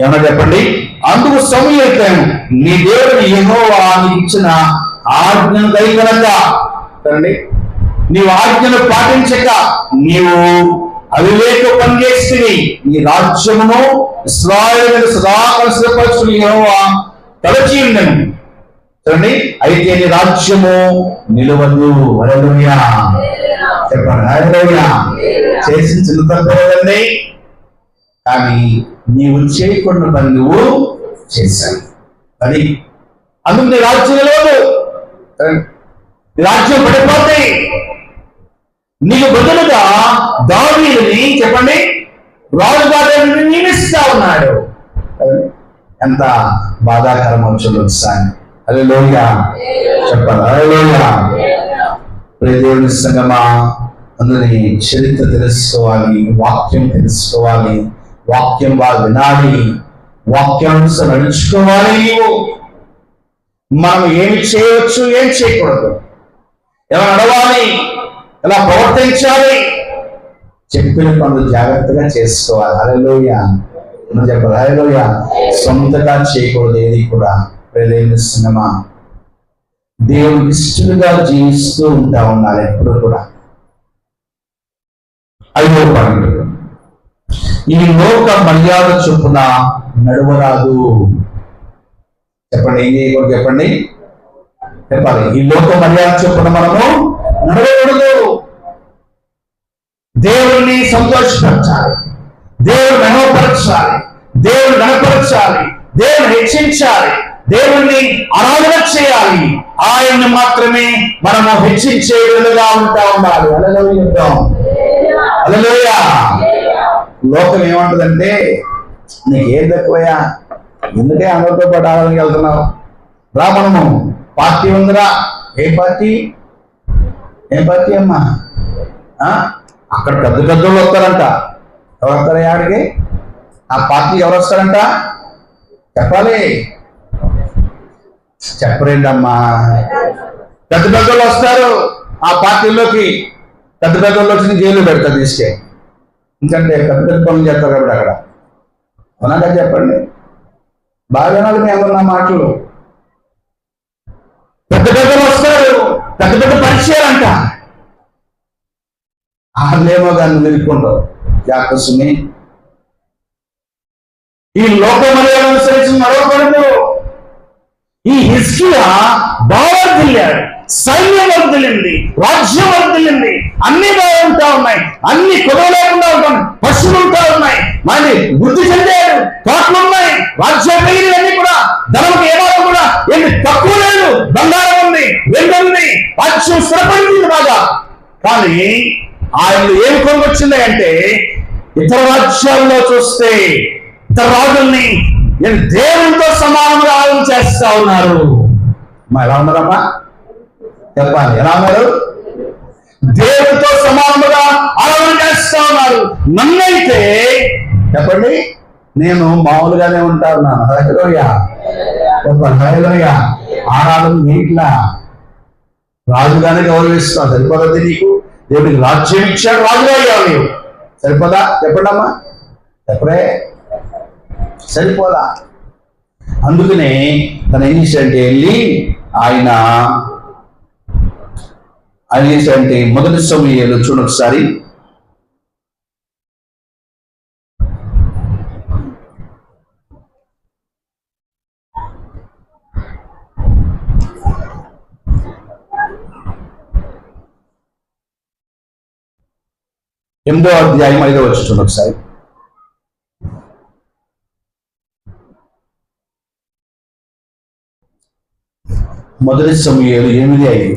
ఏమన్నా చెప్పండి. అందుకు సమూయేలు, నీ దేవుని యెహోవా నీకు ఇచ్చిన ఆజ్ఞను కనుక నీవు ఆజ్ఞను పాటించక నీవు అవివేక పని చేసి నీ రాజ్యమును ఇశ్రాయేలు సదాకాలం స్థిరపరచుకుని యెహోవా తలచి ఉండెను. చూడండి, అయితే నీ రాజ్యము నిలవదు. హల్లెలూయా. చెప్పండి. హల్లెలూయా. చేసిన చిన్న తప్పదండి, కానీ నీవు చేయకుండా పని నువ్వు చేశావు. అది అందుకు నీ రాజ్యం నిలవదు. రాజ్యం పడిపోతే నీకు బదులుగా దావీదుని చెప్పండి రాజుగా నియమిస్తా ఉన్నాడు. ఎంత బాధాకరం వచ్చి. హల్లెలూయా. చెప్పండి. హల్లెలూయా. దేవుని సంగమా, అందుని చరిత్ర తెలుసుకోవాలి, వాక్యం తెలుసుకోవాలి, వాక్యం బాగా వినాలి, వాక్యానుసారం నడుచుకోవాలి. నీవు మనం ఏమి చేయవచ్చు, ఏం చేయకూడదు, ఎలా నడవాలి, ఎలా ప్రవర్తించాలి, చెప్పిన పనులు జాగ్రత్తగా చేసుకోవాలి. హల్లెలూయా. చెప్పాలి. హల్లెలూయా. సొంతగా చేయకూడదు ఏది కూడా. ప్రేమిస్తున్నామా, దేవునికి ఇష్టలుగా జీవిస్తూ ఉంటా ఉండాలి ఎప్పుడు కూడా. 5వ పాయింట్, ఈ లోక మర్యాద చొప్పున నడవరాదు. చెప్పండి, ఏం చేయకూడదు? చెప్పండి, చెప్పాలి. ఈ లోక మర్యాద చొప్పున మనము నడవకూడదు. దేవుడిని సంతోషపరచాలి, దేవుడు మహిమపరచాలి, దేవుడు గణపరచాలి, దేవుడు హెచ్చించాలి, దేవుణ్ణి ఆరాధన చేయాలి. ఆయన్ని మాత్రమే మనము హెచ్చించే విధంగా ఉంటా ఉండాలి. హల్లెలూయా. హల్లెలూయా. లోకం ఏమంటుందంటే, నీకేం తక్కువయా, ఎందుకే అందరితో పాటు ఆరాధనకి వెళ్తున్నావు, రా మనము పార్టీ ఉందిరా. ఏం పార్టీ? ఏం పార్టీ అమ్మా? అక్కడ పెద్ద పెద్దోళ్ళు వస్తారంట. ఎవరు వస్తారా ఆడికి? ఆ పార్టీ ఎవరు వస్తారంట? చెప్పాలి. చెప్పరేంటమ్మా? పెద్ద పెద్దోళ్ళు వస్తారు ఆ పార్టీలోకి. పెద్ద పెద్దోళ్ళు వచ్చి జైలు పెడతారు తీసుకే. ఎందుకంటే పెద్ద పెద్ద పనులు చేస్తారు కాబట్టి అక్కడ. అవునాగా చెప్పండి. బాగా వినాలి మీ అందరు నా మాటలు. పెద్ద పెద్దలు వస్తారు, పెద్ద పెద్ద పరిచయాలంట. వాళ్ళేమో దాన్ని నిలుపుకుంటారు. జాగ్రత్తని ఈ లోకమర్యాద అనుసరించి నడవకూడదు. ఈ హిజ్కియా బావర్దిల్లాడు, సైన్యం వర్దిల్లింది, రాజ్యం వర్దిల్లింది, అన్ని బాగుంటా ఉన్నాయి, అన్ని కుదవ లేకుండా ఉంటాయి, పశువులు ఉంటా ఉన్నాయి, మళ్ళీ వృద్ధి చెందాడు, తోటలు ఉన్నాయి, రాజ్యాన్ని కూడా ధనంకి ఏమాత్రం కూడా ఏంటి తక్కువ లేదు. బంగారం ఉంది, వెండి ఉంది, రాజ్యం స్థిరపడింది బాగా. కానీ ఆయన ఏం కొనుకొచ్చింది అంటే ఇతర రాజ్యాల్లో చూస్తే ఇతర రాజుల్ని నేను దేవునితో సమానంగా ఆలోచన చేస్తా ఉన్నారు. ఎలా ఉన్నారమ్మా చెప్పాలి, ఎలా ఉన్నారు? దేవునితో సమానముగా ఆరాధన చేస్తా ఉన్నారు. నన్నైతే చెప్పండి నేను మామూలుగానే ఉంటా ఉన్నాను. హల్లెలూయా చెప్పండి, హల్లెలూయా. ఆరాధన నీట్లా రాజుగానే గౌరవిస్తాను. సరిపోతుంది నీకు? దేవుడికి రాజ్యం ఇచ్చాడు, రాజుగా అయ్యావు నీవు. సరిపోదా? చెప్పండి అమ్మా, చెప్పరే సరిపోదా? అందుకనే తన ఏం చేశాడంటే వెళ్ళి ఆయన అంటే మొదటి సమూయేలు చూడండి ఒకసారి. ఎనిమిదో అధ్యాయం 5వ వచనం చూడండి ఒకసారి. మొదటి సమూయేలు 8:5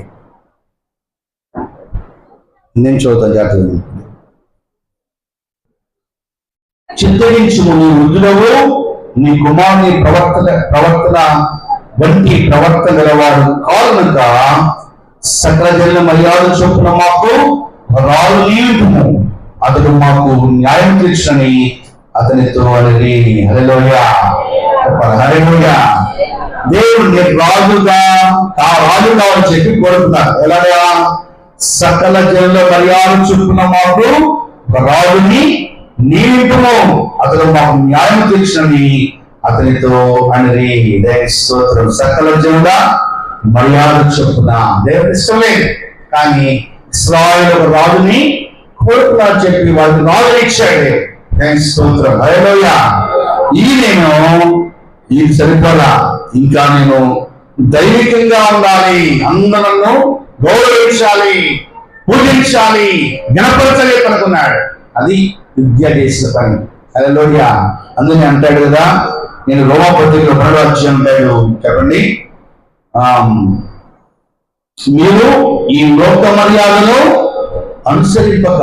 నేను చదువుతాను జాగ్రత్తగా. చింతగించుము, నీ వృద్ధులవు, నీ కుమారుని ప్రవర్తన వంటి ప్రవర్తన గలవాడు కారణక సకల జనుల మర్యాద చొప్పున మాకు రాళ్ళు నీయుము, అతడు మాకు న్యాయం తీర్చని అతనితో అనేది. హల్లెలూయా హల్లెలూయా. దేవుడు నేను రాజుగా రాజు కావాలని చెప్పి కోరుతున్నారు. ఎలాగా? సకల జనుల మర్యాద చొప్పున మాకు రాజుని నీయుము, అతడు మాకు న్యాయం తీర్చని అతనితో అనేది. స్తోత్రం. సకల జనుల మర్యాద చొప్పున దేవుడు ఇష్టమే, కానీ ఇశ్రాయేలు రాజుని కోరుతున్నారు చెప్పి వాళ్ళకి రాజు ఇచ్చాడు. స్తోత్రం. హల్లెలూయా. ఈ సరిపోలా, ఇంకా నేను దైవికంగా ఉండాలి, అందరూ నన్ను గౌరవించాలి, పూజించాలి, గణపరచాలి అనుకున్నాడు. అది విద్య చేసిన పని. హల్లెలూయా. అందుకని అంటాడు కదా, నేను రోమాపత్రికలో 12వ అధ్యాయం అంటాడు. చెప్పండి, మీరు ఈ లోక మర్యాదను అనుసరింపక,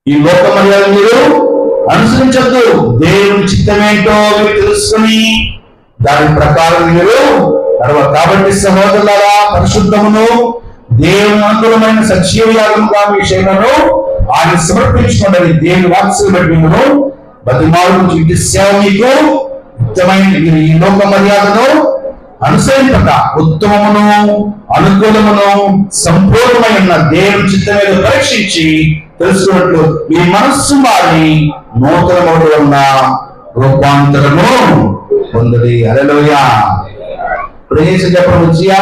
ఈ లోక మర్యాద మీరు అనుసరించద్దు. దేవుని చిత్తమేంటో మీరు తెలుసుకుని దాని ప్రకారం మీరు నడవాలి. కాబట్టి సహోదరులారా, పరిశుద్ధమును దేవుని అనుకూలమైన సజీవ యాగముగా మీ శరీరమును ఆయన సమర్పించుకోండి. దేవుని వాక్యం బట్టి మీరు బతిమాలు ఇంటి సేవ మీకు ఉత్తమైన ఈ లోక మర్యాదను అనుసరింపక ఉత్తమమును అనుకూలమును సంపూర్ణమైన దేవుని చిత్తమేదో పరీక్షించి తెలుసుకున్నట్లు మీ మనస్సు మారి నూతన ఉన్న రూపాంతరము పొందడి. హల్లెలూయా. ఇప్పుడు ఏం చేసి చెప్పడం వచ్చియా?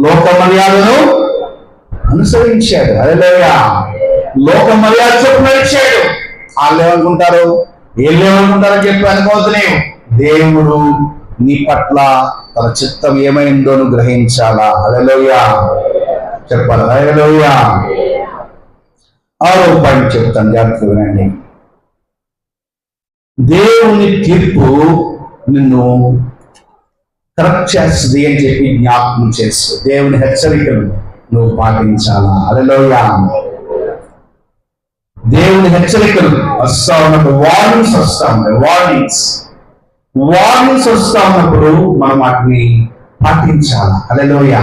లోక మర్యాదను అనుసరించాడు. హల్లెలూయా. లోక మర్యాద చొప్పున ఇచ్చాడు. వాళ్ళు ఏమనుకుంటారు, ఏమనుకుంటారని చెప్పి అనుకోవద్దు. దేవుడు నీ పట్ల తన చిత్తం ఏమైందో గ్రహించాలా. హల్లెలూయా చెప్పాలి. హల్లెలూయా. 6వ పాయింట్ చెప్తాను, జాగ్రత్తగా వినండి. దేవుని తీర్పు నిన్ను కరెక్ట్ చేస్తుంది అని చెప్పి జ్ఞాపకం చేస్తూ దేవుని హెచ్చరికలు నువ్వు పాటించాలా. హల్లెలూయా. దేవుని హెచ్చరికలు వస్తా ఉన్నప్పుడు వార్నింగ్స్ వస్తా ఉంటాయి. వార్నింగ్స్ వస్తా ఉన్నప్పుడు మనం వాటిని పాటించాలా. హల్లెలూయా.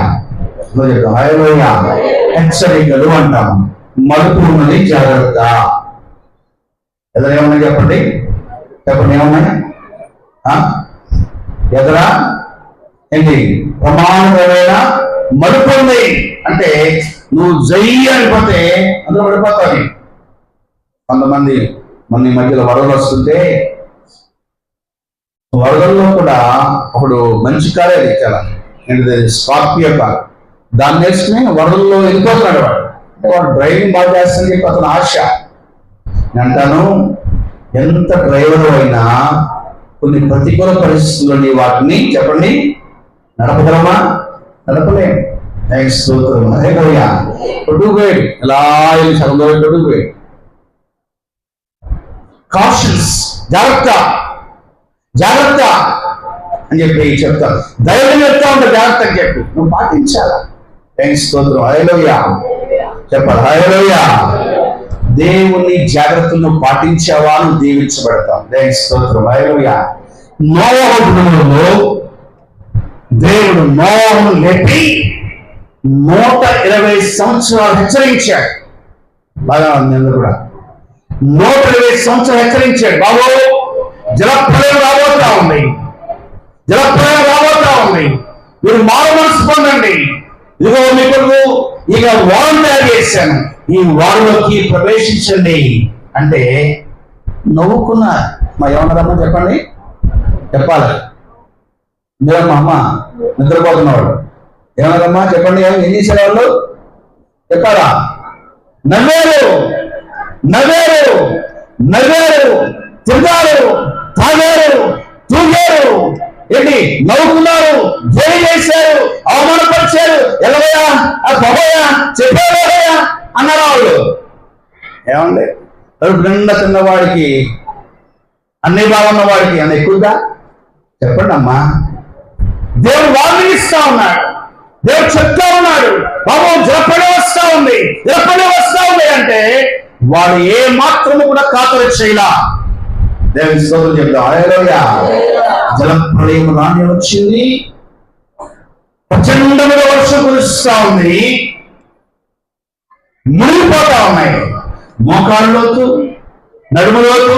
హల్లెలూయా. హెచ్చరికలు అంటాం. మలుపు ఉన్నది, జాగ్రత్త. ఎదురేమన్నా చెప్పండి, ఏమన్నాయి? ఎదురా ఏంటి? ప్రమాణమైన మలుపు ఉంది అంటే నువ్వు జయ్యి అనిపోతే అందులో పడిపోతావు. కొంతమంది మన మధ్యలో వరదలు వస్తుంటే, వరదల్లో కూడా ఒకడు మంచి కారే చాలా ఏంటిది, స్కార్పియో కార్, దాన్ని వేసుకుని వరదల్లో వెళ్ళిపోతున్నాడు. వాడు డ్రైవింగ్ బాగా చేస్తానని చెప్పి అతను ఆశ. నేను అంటాను, ఎంత డ్రైవర్ అయినా కొన్ని ప్రతికూల పరిస్థితుల్లోని వాటిని చెప్పండి నడపగలమా? నడపలేము. కొట్టుకుపోయాడు, ఎలా సగం కొట్టుకుపోయాడు. కాషన్స్, జాగ్రత్త. జాగ్రత్త అని చెప్పి చెప్తాను. ధైర్యం చెప్తా ఉంటా జాగ్రత్త అని చెప్పి నువ్వు పాటించాలా. స్తోత్రం. హల్లెలూయా చెప్పాలి. హల్లెలూయా. దేవుని జాగ్రత్తలను పాటించావా నువ్వు దీవించబడతావు. స్తోత్రం. హల్లెలూయా. నోవహు దినములలో దేవుడు నోవహును లేపి 120 సంవత్సరాలు హెచ్చరించాడు. బాగా ఉంది కూడా 120 సంవత్సరాలు హెచ్చరించాడు. బాబు జలప్రలయం రాబోతా ఉంది, జలప్రలయం రాబోతా ఉంది, మీరు మారు మనసు పొందండి. ఇదిగో మీకు ఇక వారం తయారు చేశాను, ఈ వారంలోకి ప్రవేశించండి అంటే నవ్వుకున్నారు. మా ఏమన్నారమ్మా చెప్పండి, చెప్పాలి. మీరమ్మా అమ్మ నిద్రపోతున్నవాడు ఏమన్నారమ్మా చెప్పండి, ఏం చేశారు వాళ్ళు చెప్పాలా? నవ్వారు, నవ్వారు, నవ్వారు, తిరిగారు, తాగారు, తూగారు, ఏంటి నవ్వుకున్నారు, జై చేశారు, అవమానపరిచారు. ఎలవయా బాబోయా చెప్పావయ్యా అన్నారు వాళ్ళు. ఏమండి కడుపు నిండా తిన్నవాడికి అన్ని బాగున్న వాడికి అని ఎక్కువగా చెప్పండి అమ్మా. దేవుడు వార్నింగ్ ఇస్తా ఉన్నాడు, దేవుడు చెప్తా ఉన్నాడు, బాబు జలప్రలయం వస్తా ఉంది, జలప్రలయం వస్తా ఉంది అంటే వాడు ఏ మాత్రము కూడా ఖాతరు చేయలా. దేవుని స్తోత్రం చెప్తాం. హల్లెలూయా. జలప్రలయం రాని వచ్చింది, ప్రచండముగా వర్షం కురుస్తా ఉంది, మునిగిపోతా ఉన్నాయి. మోకాళ్ళలోతు, నడుములోతు,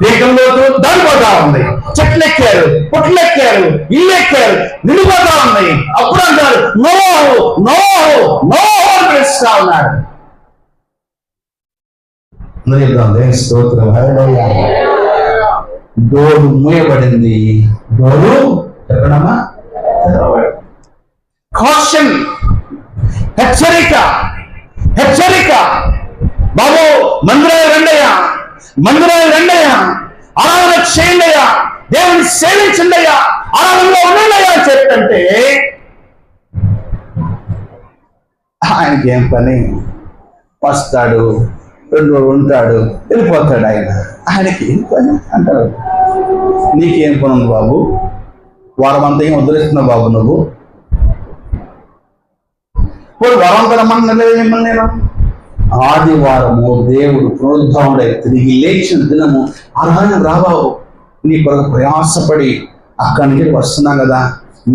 దేహంలోతు దానిపోతా ఉంది. చెట్లు ఎక్కారు, పొట్లు ఎక్కారు, ఇల్లు ఎక్కారు, నిండిపోతా ఉంది. అప్పుడు అంటారు నోహు నోహు నోహు అని పిలుస్తా ఉన్నాడు. దేవుని స్తోత్రం. హల్లెలూయా. డోరు మూయబడింది, డోరు చెప్పడమా కాషన్, హెచ్చరిక, హెచ్చరిక. బాబు మందిరాలు రండయ్యా, మందిరాలు రండయ్యా, ఆరాధన చేయండియా, దేవుని సేవించండియా, ఆరాధనలో ఉండండియా చెప్తుంటే ఆయనకి ఏం పని? వస్తాడు, 2 రోజులు ఉంటాడు, వెళ్ళిపోతాడు. ఆయనకి ఏం పని అంటారు. నీకేం పని ఉంది బాబు? వారం అంతా ఏం వదిలేస్తున్నావు బాబు నువ్వు? వారం అంతా రమ్మని మిమ్మల్ని నేను ఆదివారము దేవుడు పునరుద్ధానుడై తిరిగి లేచిన దినము ఆరాధన రాబాబు. నీ కొరకు ప్రయాసపడి అక్కడి నుంచి వస్తున్నాం కదా,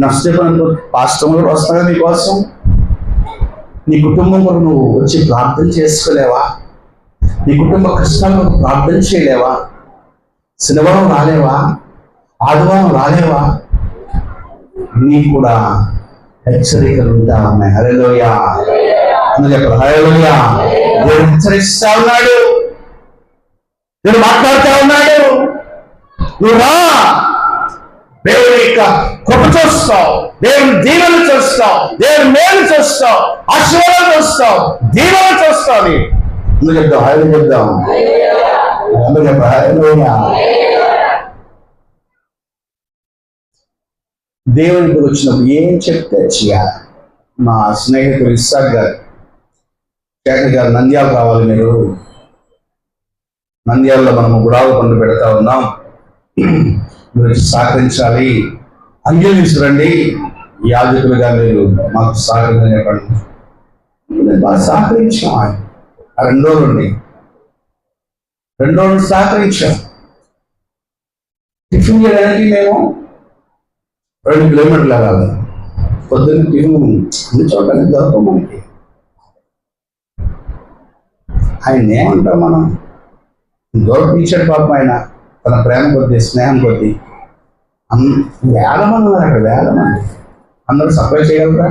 నష్టపోయిన పాస్టర్ కూడా వస్తున్నా కదా నీకోసం. నీ కుటుంబం కొరకు నువ్వు వచ్చి ప్రార్థన చేసుకోలేవా? నీ కుటుంబ కష్టాలకు ప్రార్థన చేయలేవా? శనివారం రాలేవా? ఆదివారం రాలేవా? నీ కూడా హెచ్చరికలు ఉంటా ఉన్నాయి. హల్లెలూయా. చెప్పారు. హల్లెలూయా. దేవుడు హెచ్చరిస్తా ఉన్నాడు, దేవుడు మాట్లాడుతూ ఉన్నాడు. నువ్వు రా, దేవుని యొక్క కృప చూస్తావు, దేవుని దీవెనలు చూస్తావు, దేవుని మేలు చూస్తావు, ఆశీర్వాదాలు చూస్తావు, దీవెనలు చూస్తావు. నువ్వు చెప్తావు. హల్లెలూయా చెప్తావు. అందరూ చెప్పారు. హల్లెలూయా. దేవుని గురించి వచ్చినప్పుడు ఏం చెప్తే చేయాలి. మా స్నేహితులు ఇస్సాక్ గారు, శేఖర్ గారు నంద్యాల రావాలి, మీరు నంద్యాలలో మనము గుడాల పండు పెడతా ఉన్నాం, మీరు సహకరించాలి, అంజలి తీసుకురండి, యాజకులుగా మీరు మాకు సహకరించని చెప్పండి. బాగా సహకరించాం. ఆ 2 రోజులు ఉండి 2 రోజులు సహకరించాం. టిఫిన్ చేయడానికి మేము 2 కిలోమీటర్లు వెళ్ళాలి. పొద్దున్న టిఫిన్ అన్ని చోట్ల దొరకవు మనకి. ఆయన ఏమంటాం మనం? దూరం ఇచ్చాడు పాపం. ఆయన తన ప్రేమ కొద్దీ, స్నేహం కొద్దీ వేల మంది ఉన్నారు అక్కడ, వేల మంది. అందరూ సప్లై చేయగలరా?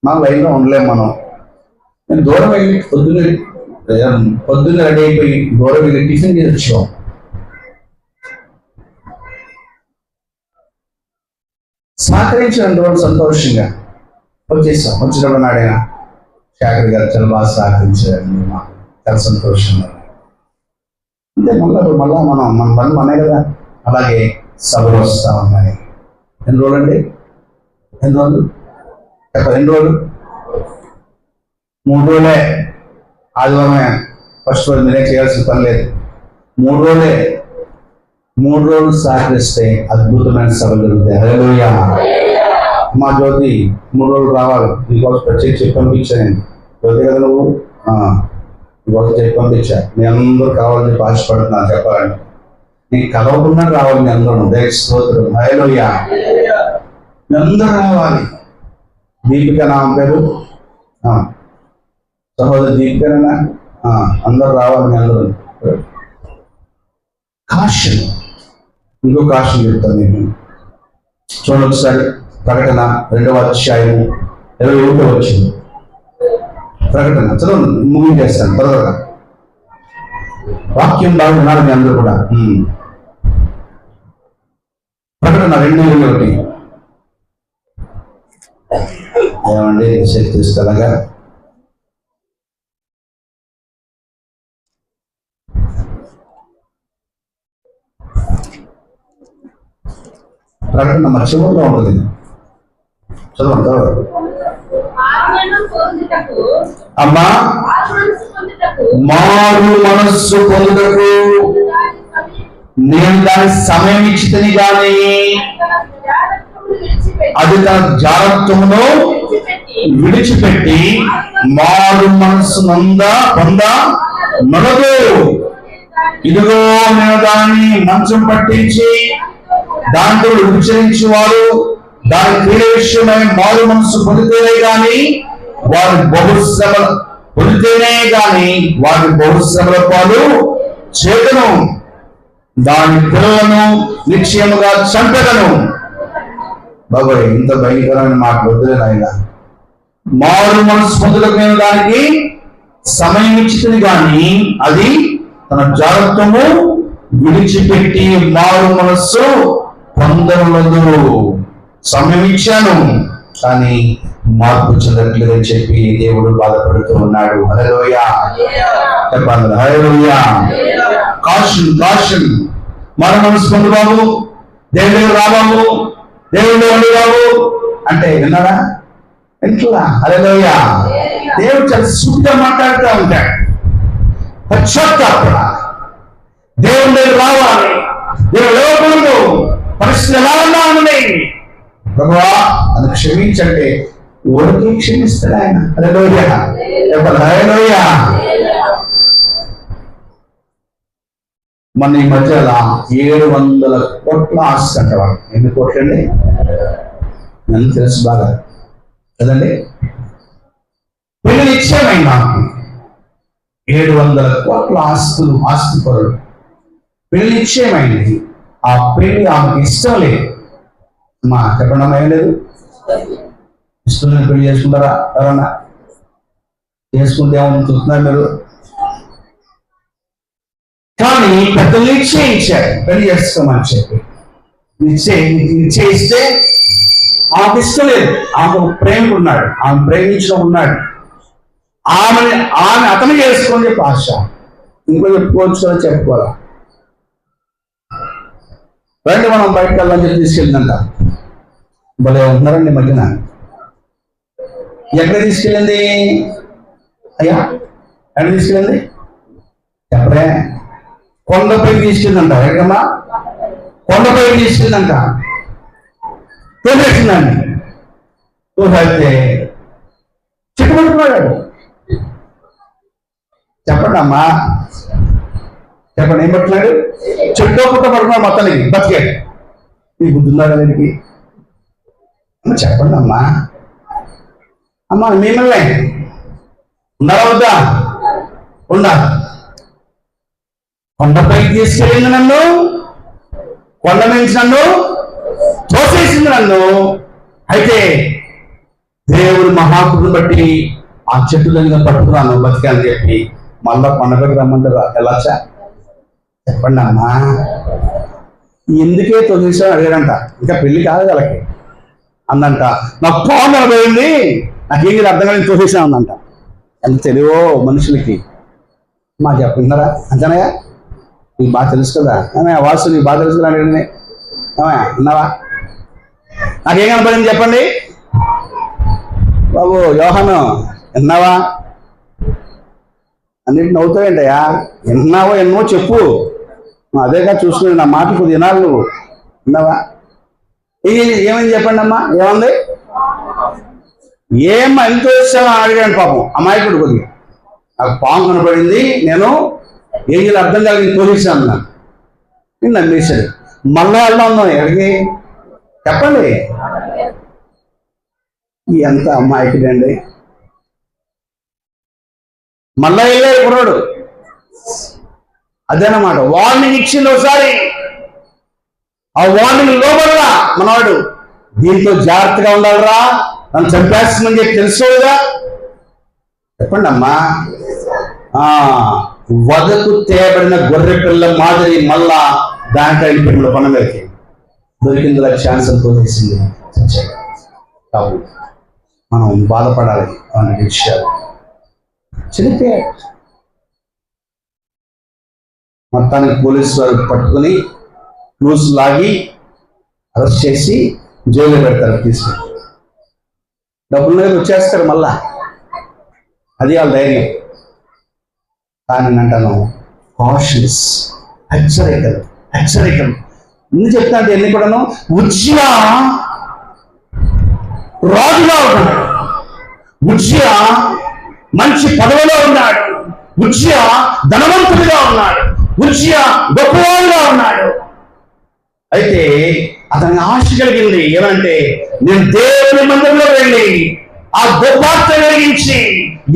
మా లైన్లో ఉండలేము మనం. నేను దూరం వెళ్ళి పొద్దున్న రెడీ అయిపోయి దూరం వెళ్ళి టిఫిన్ చేసి వచ్చాం. సహకరించి 2 రోజులు సంతోషంగా వచ్చేసాం. వచ్చినప్పుడు నాడైనా శేఖర్ గారు చాలా బాగా సహకరించారండి, మాకు చాలా సంతోషంగా. అంటే మళ్ళా మన పని మనే కదా. అలాగే సభలు వస్తా ఉన్నాయి. ఎన్ని రోజులు అండి? ఎన్ని రోజులు చెప్ప? 2 రోజులు, 3 రోజులే. ఆదివారమే ఫస్ట్ రోజు మీరే చేయాల్సిన పని లేదు. 3 రోజులే. 3 రోజులు సహకరిస్తే అద్భుతమైన సభలు జరుగుతాయి. హల్లెలూయా. మా జ్యోతి 3 రోజులు రావాలి, నీకోసం ప్రత్యేక చెప్పి పంపించాను. జ్యోతి కదా నువ్వు, నీకోసం చెప్పి పంపించా. మీ అందరూ కావాలని చెప్పి ఆశపడుతున్నా చెప్పాలండి. నీకు కలవకుండా రావాలి మీ అందరూ. దేవుని స్తోత్రం. హల్లెలూయా. మీ అందరూ రావాలి. దీపిక నా పేరు, సహోదరి దీపికనా, అందరూ రావాలి మీ అందరూ. కాషన్, ఇంకో కాషన్ చెప్తాను నేను. చూడండి ఒకసారి ప్రకటన 2వ అధ్యాయము 21వ వచనం. ప్రకటన చదవండి, ముగించేస్తాను త్వరగా. వాక్యం బాగా వినాలి మీ అందరూ కూడా. ప్రకటన 2:21. ఏమండి శక్తి తీసుకెళ్ళగా ప్రకటన మర్చిపోతూ ఉంటుంది. చదవండి. అమ్మా, మారు మనస్సు పొందుటకు నేను దాని సమయం ఇచ్చితని గాని అది తన జాగ్రత్తమును విడిచిపెట్టి మారు మనస్సు పొందదు. ఇదిగో నేను దాన్ని మంచం పట్టించి దాంట్లో విచరించి వారు దాని క్రీడ విషయమై మారు మనస్సు పొందితేనే గాని వారి బహుశ్రమల పాలు చేతను, దాని పిల్లలను నిశ్చయముగా చంపెదను. బాబాయ్, ఇంత భయంకరమైన మాట వద్దులే నాయన. మారు మనస్సు పొందుటకు నేను దానికి సమయం ఇచ్చింది కానీ అది తన జాగ్రత్తము విడిచిపెట్టి మారు మనస్సు పొందలేదు. సమయం ఇచ్చాను కానీ మార్పు చెందట్లేదని చెప్పి దేవుడు బాధపడుతూ ఉన్నాడు. హల్లెలూయా చెప్పండి. హల్లెలూయా. కాషన్. మారు మనస్సు పొందు బాబు, దేవుడు రాబాబు, దేవుడు ఉండి బాబు అంటే విన్నారా? ఎట్లా? హల్లెలూయా. దేవుడు చాలా సూటిగా మాట్లాడుతూ ఉంటాడు. పశ్చాత్తాపడ, దేవుని దగ్గర రావాలి. దేవుడు లేవకూడదు, పరిస్థితి ఎలా ఉన్నా ఉన్నాయి, ప్రభువా అది క్షమించంటే ఓడికి క్షమిస్తాడు ఆయన. హల్లెలూయా. హల్లెలూయా. మన ఈ మధ్యలో 700 కోట్ల ఆస్తి అంటవాడు. ఎన్ని కోట్లండి? నన్ను తెలుసు బాగా కదండి. పెళ్లి నిశ్చయమైన నాకు 700 కోట్ల ఆస్తి పరుడు. పెళ్లి నిశ్చయమైంది. ఆ పెళ్లి ఆమెకి ఇష్టం లేదు. మా చెప్పడం ఏం లేదు. ఇష్టం లేదు. పెళ్లి చేసుకుంటారా? ఎవరన్నా చేసుకుంటే ఏమన్నా చూస్తున్నారు మీరు? కానీ పెద్దలు నిశ్చయించారు పెళ్లి చేసుకోమని చెప్పి. నిశ్చయిస్తే ఆమెకు ఇష్టం లేదు. ఆమెకు ప్రేమికుడు ఉన్నాడు, ఆమె ప్రేమించడం ఉన్నాడు. ఆమె అతను చేసుకొని చెప్పి ఆశ. ఇంకో చెప్పుకోవచ్చు కదా, చెప్పుకోవాలా? రండి మనం బయటకు వెళ్ళని చెప్పి తీసుకెళ్ళిందంట. భలే ఉంటున్నారండి మధ్యన. ఎక్కడ తీసుకెళ్ళింది అయ్యా? ఎక్కడ తీసుకెళ్ళింది చెప్పరే? కొండపైకి తీసుకెళ్ళిందంట. ఎక్కడమ్మా? కొండపైకి తీసుకెళ్ళిందంట. తోసేసిందండి. తోసేస్తే చిట్టుపట్టుకున్నాడు. చెప్పండి అమ్మా, చెప్పండి. ఏం పట్టున్నాడు? చెట్టు పుట్ట పడుతున్నాడు మొత్తానికి. బతికాడు. ఈ బుద్ధుందా కదానికి? చెప్పండి అమ్మా. అమ్మా మిమ్మల్ని ఉన్నారా వద్దా? ఉండాలి. కొండపైకి తీసుకెళ్ళింది నన్ను, కొండ నుంచి నన్ను తోసేసింది నన్ను. అయితే దేవుడు మహాకృపను బట్టి ఆ చెట్టు దగ్గర పట్టుకున్నాను, బతికాలని చెప్పి మళ్ళా కొండపైకి రమ్మంటారా? ఎలా చెప్పండి అమ్మా. ఎందుకే తోసేసావు అడిగాడంట. ఇంకా పెళ్లి కాదు వాళ్ళకి. అందంట, నాకు పాము నిలబడింది, నాకేం అర్థం కాదు, తోసేసా ఉందంట. ఎంత తెలివో మనుషులకి. మా చెప్తున్నారా? అంతేనాయా? నీకు బాగా తెలుసు కదా. ఏమయ్యా వాసు, నీకు బాగా తెలుసు కదా అడిగింది. ఏమయ్యా అన్నావా? నాకేం కనపడింది చెప్పండి బాబు. యోహాను విన్నావా? అన్నింటి నవ్వుతావేంటయ్యా? విన్నావో ఎన్నో చెప్పు. అదేగా చూసుకుని నా మాట కొద్ది వినాలి నువ్వు విన్నావా? ఏమని చెప్పండి అమ్మా, ఏమంది? ఏమ్మా ఎంత వచ్చావో అడిగాను పాపం అమాయకుడు కొద్దిగా. నాకు పాము కనపడింది, నేను ఏం చేయాలి అర్థం కాదు, నేను తోసేసాను నాకు. నేను నమ్మేశాడు. మళ్ళీ వెళ్దాం ఎక్కడికి చెప్పండి. ఎంత అమాయకుడండి. మళ్ళా వెళ్ళాడు కుర్రాడు. అదేనమాట వార్నింగ్ ఇచ్చింది ఒకసారి. ఆ వార్నింగ్ లోపల మనవాడు దీంతో జాగ్రత్తగా ఉండాలిరా, నన్ను చంపేస్తుందని చెప్పి తెలుసుకోదా? చెప్పండి అమ్మా. వదకు తేబడిన గొర్రె పిల్ల మాదిరి మళ్ళా దాంట్లో వెళ్ళిపోయిన కొనవేకి దొరికింది ఛాన్స్ తోసేసింది. కాబట్టి మనం బాధపడాలి అనే విషయాలు. చనిపోయాడు. మొత్తానికి పోలీసు వారు పట్టుకుని క్లూస్ లాగి అరెస్ట్ చేసి జైల్లో పెడతారు. తీసుకెళ్ళి డబ్బుల మీద వచ్చేస్తారు మళ్ళా. అది వాళ్ళ ధైర్యం. కానీ నేను అంటాను కాషన్స్, హెచ్చరికలు హెచ్చరికలు. ఎందుకు చెప్తాను ఎన్ని కూడాను? ఉజ్జియా రాజుగా ఉన్నాడు, ఉజ్జియా మంచి పదవిలో ఉన్నాడు, ఉజ్జియా ధనవంతుడిగా ఉన్నాడు, ఉజ్జియా గొప్పవాడుగా ఉన్నాడు. అయితే అతనికి ఆశ కలిగింది ఏమంటే, నేను దేవుని మందిరంలో వెళ్ళి ఆ గొప్ప వెలిగించి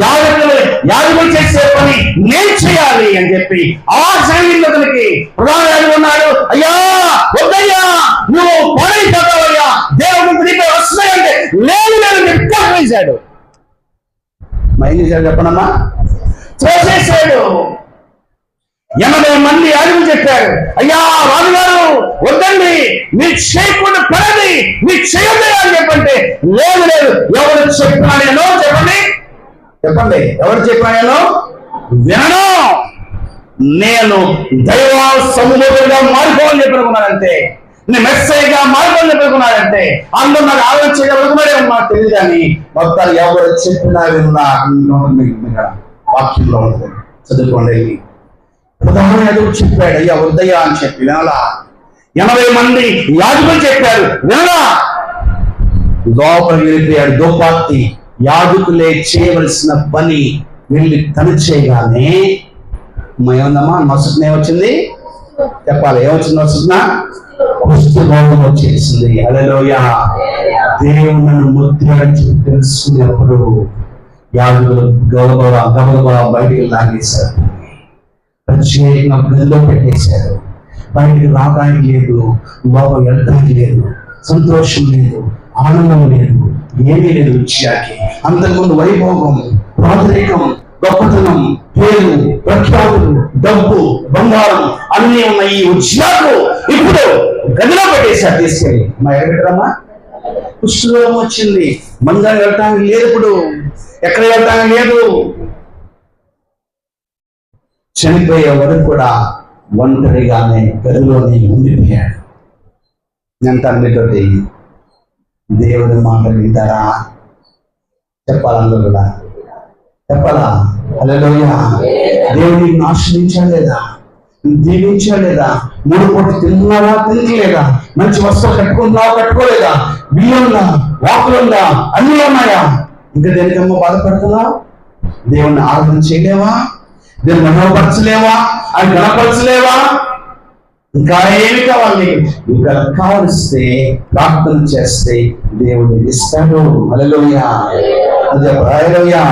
యాజకులు చేసే పని నేను చేయాలి అని చెప్పి ఆశ కలిగింది అతనికి. ప్రధాని ఉన్నాడు, అయ్యా వద్దయ్యా నువ్వు పడైపోతావయ్యా, దేవుడు నీపై వస్తున్నాయంటే లేదు లేదు వేశాడు. ఏం చేశాడు చెప్పనమ్మా? తోసేశాడు. 80 మంది యాజకులు చెప్పారు, అయ్యా రాజుగారు వద్దండి, మీరు చేయకుండా పడది, మీరు చేయొద్దు అని చెప్పంటే లేదు లేదు ఎవరు చెప్పినాడేనో చెప్పండి చెప్పండి ఎవరు చెప్పినాడేనో వినను, నేను దైవ సముద్రుడిగా మారిపోవాలని చెప్పనుకున్నాడంటే, నేను మెస్సైగా మారిపోవాలని చెప్పనుకున్నాడంటే అందరూ నాకు ఆలోచన చేయగలుగుతున్నాడే మాకు తెలియదు. కానీ మొత్తాలు ఎవరు చెప్పినా విన్నా వాక్యంలో ఉంటుంది. చదువుకోండి. ప్రధాన యాజకుడు చెప్పాడు, అయ్యా వద్దయ్యా అని చెప్పి వినాలా? 80 మంది యాజకులు చెప్పారు వినలా? లోపలికి వెళ్ళిపోయాడు దోపార్తి. యాజకులే చేయవలసిన పని వెళ్ళి తను చేయగానే ఏముందమ్మా నొసటనే వచ్చింది చెప్పాలి. ఏమొచ్చింది నొసటన? కుష్ఠరోగం వచ్చేసింది. హల్లెలూయా. దేవుని ముద్రించి తెలుసుకునేప్పుడు యాజకులు గబగబా బయటికి లాగేశారు. ప్రత్యేకంగా గదిలో పెట్టేశారు. బయటికి రావడానికి లేదు, లోపల వెళ్ళడానికి లేదు, సంతోషం లేదు, ఆనందం లేదు, ఏమీ లేదు. విషయానికి అంతకుముందు వైభోగం, ప్రాథమికం, గొప్పతనం, పేరు, ప్రఖ్యాతులు, డబ్బు, బంగారం అన్నీ ఉన్న ఈ ఉజ్జియాకు ఇప్పుడు గదిలో పెట్టేశారు. తీసుకెళ్ళి మా ఎక్కడమ్మా కుష్ఠరోగం వచ్చింది. మందిరానికి వెళ్ళటానికి లేదు, ఇప్పుడు ఎక్కడ వెళ్ళటానికి లేదు. చనిపోయే వరకు కూడా ఒంటరిగానే గదిలోనే ఉండిపోయాడు. అంటాను మీతోటి, దేవుని మాట వింటారా? చెప్పాలి, అందరూ కూడా చెప్పాలా? హల్లెలూయా. దేవుని ఆశ్రయించాడు లేదా? దీవించాడు లేదా? 3 పూటలు తిన్నావా తినలేదా? మంచి వస్తువులు కట్టుకుంటున్నావా కట్టుకోలేదా? బియ్యంలా, వాకులుందా, అన్నీ ఉన్నాయా? ఇంకా దేనికమ్మా బాధపడుతున్నావు? దేవుణ్ణి ఆరాధన చేయలేవా? దేవుని మనోపరచలేవా? అది గణపరచలేవా? ఇంకా ఏమి కావాలి? ఇంకా కావలిస్తే ప్రార్థన చేస్తే దేవుడు ఇస్తాడు. హల్లెలూయా. అదే హల్లెలూయా.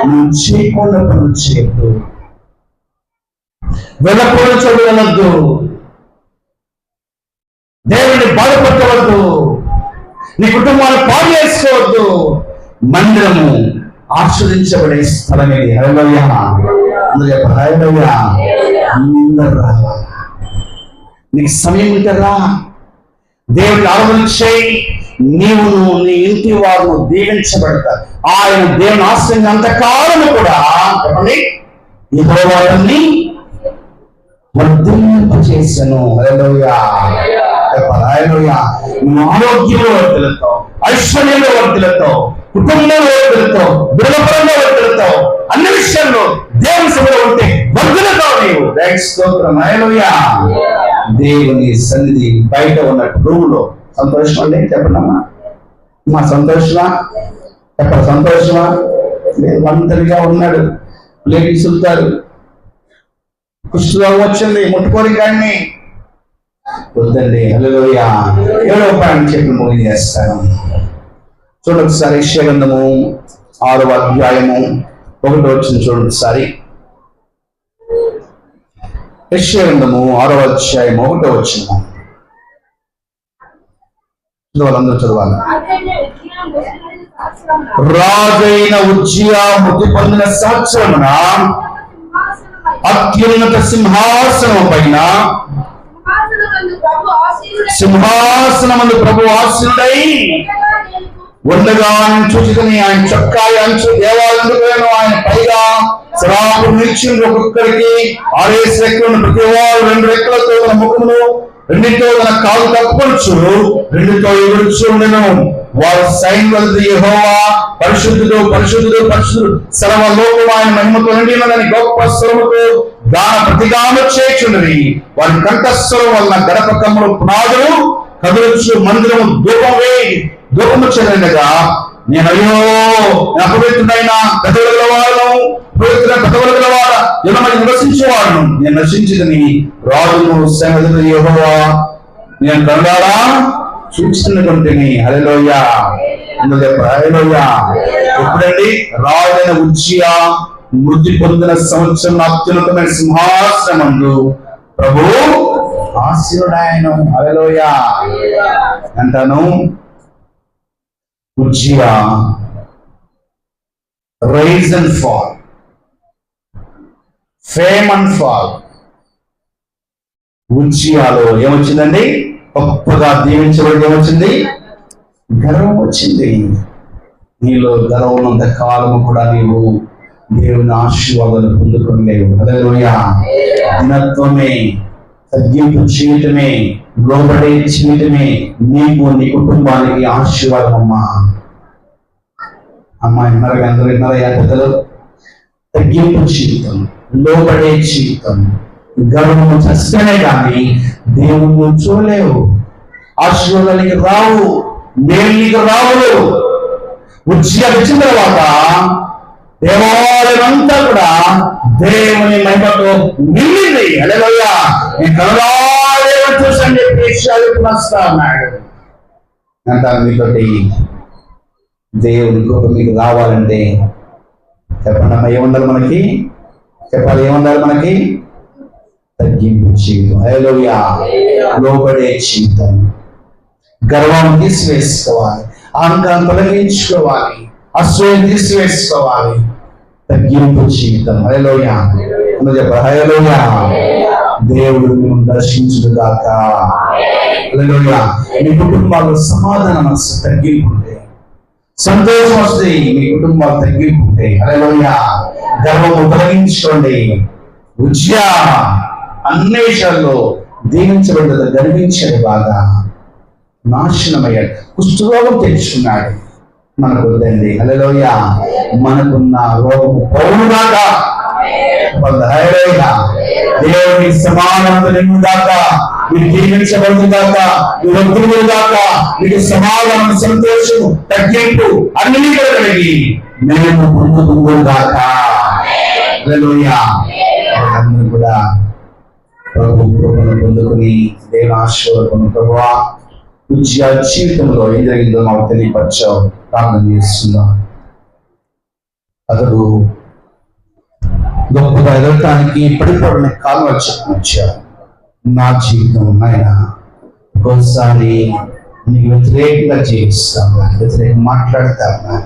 నువ్వు చేయకుండా పనులు చేయొద్దు, వెళ్ళకూడదు చోటు వెళ్ళొద్దు, దేవుడిని బాధపడవద్దు, నీ కుటుంబాన్ని పాడు చేసుకోవద్దు. మందిరము ఆస్వాదించబడే స్థలం ఇది. హల్లెలూయా. హల్లెలూయా. అందరూ రావాలి. నీకు సమయం ఉంటుందా? దేవుడిని ఆరాధన చేయి. నీవు నీ ఇంటి వారు దీవించబడతారు. ఆయన దేవుని ఆశ్రయించిన అంతకాలము కూడా చెప్పండి యెహోవాని వర్ధింపజేసెను. హల్లెలూయా. హల్లెలూయా. ఆరోగ్యంలో వర్ధిల్లుతావు, ఐశ్వర్యంలో వర్ధిల్లుతావు, కుటుంబంలో వర్ధిల్లుతావు, బిడ్డపరంలో వర్ధిల్లుతావు, అన్ని విషయాల్లో దేవుని సభలో ఉంటే వర్ధిల్లుతావు. నీవు. స్తోత్రం. హల్లెలూయా. దేవుని సన్నిధి బయట ఉన్న రూమ్ లో సంతోషం అండి. చెప్పండి అమ్మా, మా సంతోషమా? చెప్ప సంతోషమా? లేదు, ఒంటరిగా ఉన్నాడు. లేడీస్ ఉంటారు, కుష్ఠరోగం వచ్చింది, ముట్టుకొని కానీ వద్దండి. హల్లెలూయా. 7వ పాయింట్ చెప్పి ముగించేస్తాను. చూడండి ఒకసారి యెషయా గ్రంథము 6వ అధ్యాయము 1వ వచనం చూడండి ఒకసారి. యెషయా గ్రంథము 6వ అధ్యాయం 1వ వచనం. వాళ్ళందరూ చదవాలి. రాజైన ఉజ్జియా మృతి పొందిన సంవత్సరమున అత్యున్నత సింహాసనం పైన సింహాసనమందు ప్రభు ఆసీనుడై ఉండగా ఆయన చూచుకుని ఆయన చొక్కాయి అంచు దేవాలయంలో ఆయన పైగా సరాపు నిలిచింది. ఒక్కొక్కరికి 6 రెక్కలను, ప్రతి వారు 2 రెక్కలతో తన ముఖమును, 2తో తన కాలు కప్పుకొనొచ్చు, 2తో ఎగురుచు ఉండెను. వారు సైన్యులతో యెహోవా పరిశుద్ధుడు పరిశుద్ధుడు పరిశుద్ధుడు, సర్వలోకము ఆయన మహిమతో నిండినదని గొప్ప స్వరముతో గాన ప్రతిగాన చేయుచుండిరి. వారి కంఠస్వరం వలన గడప కమ్ములు పునాదులు కదులుచు, మందిరము ధూపము చెందగా నేను అయ్యో అపవిత్రుడైన పెదవుల గలవాడను, పవిత్ర పెదవుల గలవాడ జనమని నివసించేవాడును, నేను నశించిదని రాజును సేనధిపతి యెహోవా నేను కనులారా చూస్తున్నటువంటిని. హల్లెలూయా. హల్లెలూయా. ఎప్పుడండి? రాజైన ఉజ్జియా మృతి పొందిన సంవత్సరం అత్యున్నతమైన సింహాసనమందు ప్రభు ఆసీనుడాయను. హల్లెలూయా అంటాను. Uzziah rise and fall, fame and fall. ఉజ్జియాలో ఏమొచ్చిందండి? గొప్పగా దీవించబడి ఏమొచ్చింది? గర్వం వచ్చింది. నీలో గర్వం ఉన్నంత కాలము కూడా నీవు దేవుని ఆశీర్వాదాలు పొందుకోలేవు. హల్లెలూయా. దినత్వమే, తగ్గింపు జీవితమే, లోబడే జీవితమే నీకు, నీ కుటుంబానికి ఆశీర్వాదం. అమ్మాయి విన్నారా? అందరూ విన్నారా? పెద్దలు, తగ్గింపు జీవితం, లోబడే జీవితం, గర్వము చస్తేనే కానీ దేవుడు చూడలేవు. ఆశీర్వాదానికి రావు, మేలుకి రావు. ఉజ్జియా వచ్చిన తర్వాత దేవాలయం అంతా కూడా దేవుని మహిమతో నిండింది. హల్లెలూయా. ఈ కనులారా చూసని చెప్పి విషయాలు వస్తా ఉన్నాడు అంటారు. మీతోటి దేవుని కృప మీకు రావాలంటే చెప్పండి అమ్మా, ఏముండాలి మనకి? చెప్పాలి, ఏముండాలి మనకి? తగ్గింపు జీవితం. హల్లెలూయా. లోబడే జీవితం, గర్వం తీసివేసుకోవాలి, అహంకారం తొలగించుకోవాలి, అసూయ తీసివేసుకోవాలి, తగ్గింపు జీవితం. హల్లెలూయా. చెప్పాలి. హల్లెలూయా. దేవుడు మేము దర్శించుగాక. హల్లెలూయా. మీ కుటుంబాల్లో సమాధానం మనసు తగ్గింపు ఉంటే, సంతోషం వస్తే మీ కుటుంబాలు తగ్గింపు ఉంటాయి. హల్లెలూయా. గర్వము తొలగించుకోండి. ఉజ్జియా అన్ని విషయాల్లో దీవించబడ్డది, గర్వించాడు, బాగా నాశనమయ్యాడు, కుష్ఠరోగం తెచ్చుకున్నాడు. మనకు వద్దండి. హల్లెలూయా. మనకున్న రోగము పౌరుగాక. హల్లెలూయా. దేవుని సమానంతో నిండుగాక, మీరు దీవించబడుగాక, మీరు వృద్ధులుగాక, మీకు సమాధానం, సంతోషం, తగ్గింపు అన్ని కలిగి మేము పొందుకుందాక. హల్లెలూయా. అందరూ కూడా ప్రభు కృపను పొందుకుని దేవుని ఆశీర్వాదం. ప్రభువా, ఉజ్జియా జీవితంలో ఏం జరిగిందో మాకు తెలియపరిచావు. ప్రార్థన చేస్తున్నాం. అతడు గొప్పగా ఎదగటానికి పడిపోవడానికి కారణం చెప్పొచ్చావు. నా జీవితం నాయన ఒక్కోసారి నీకు వ్యతిరేకంగా జీవిస్తాను, వ్యతిరేకంగా మాట్లాడతాను.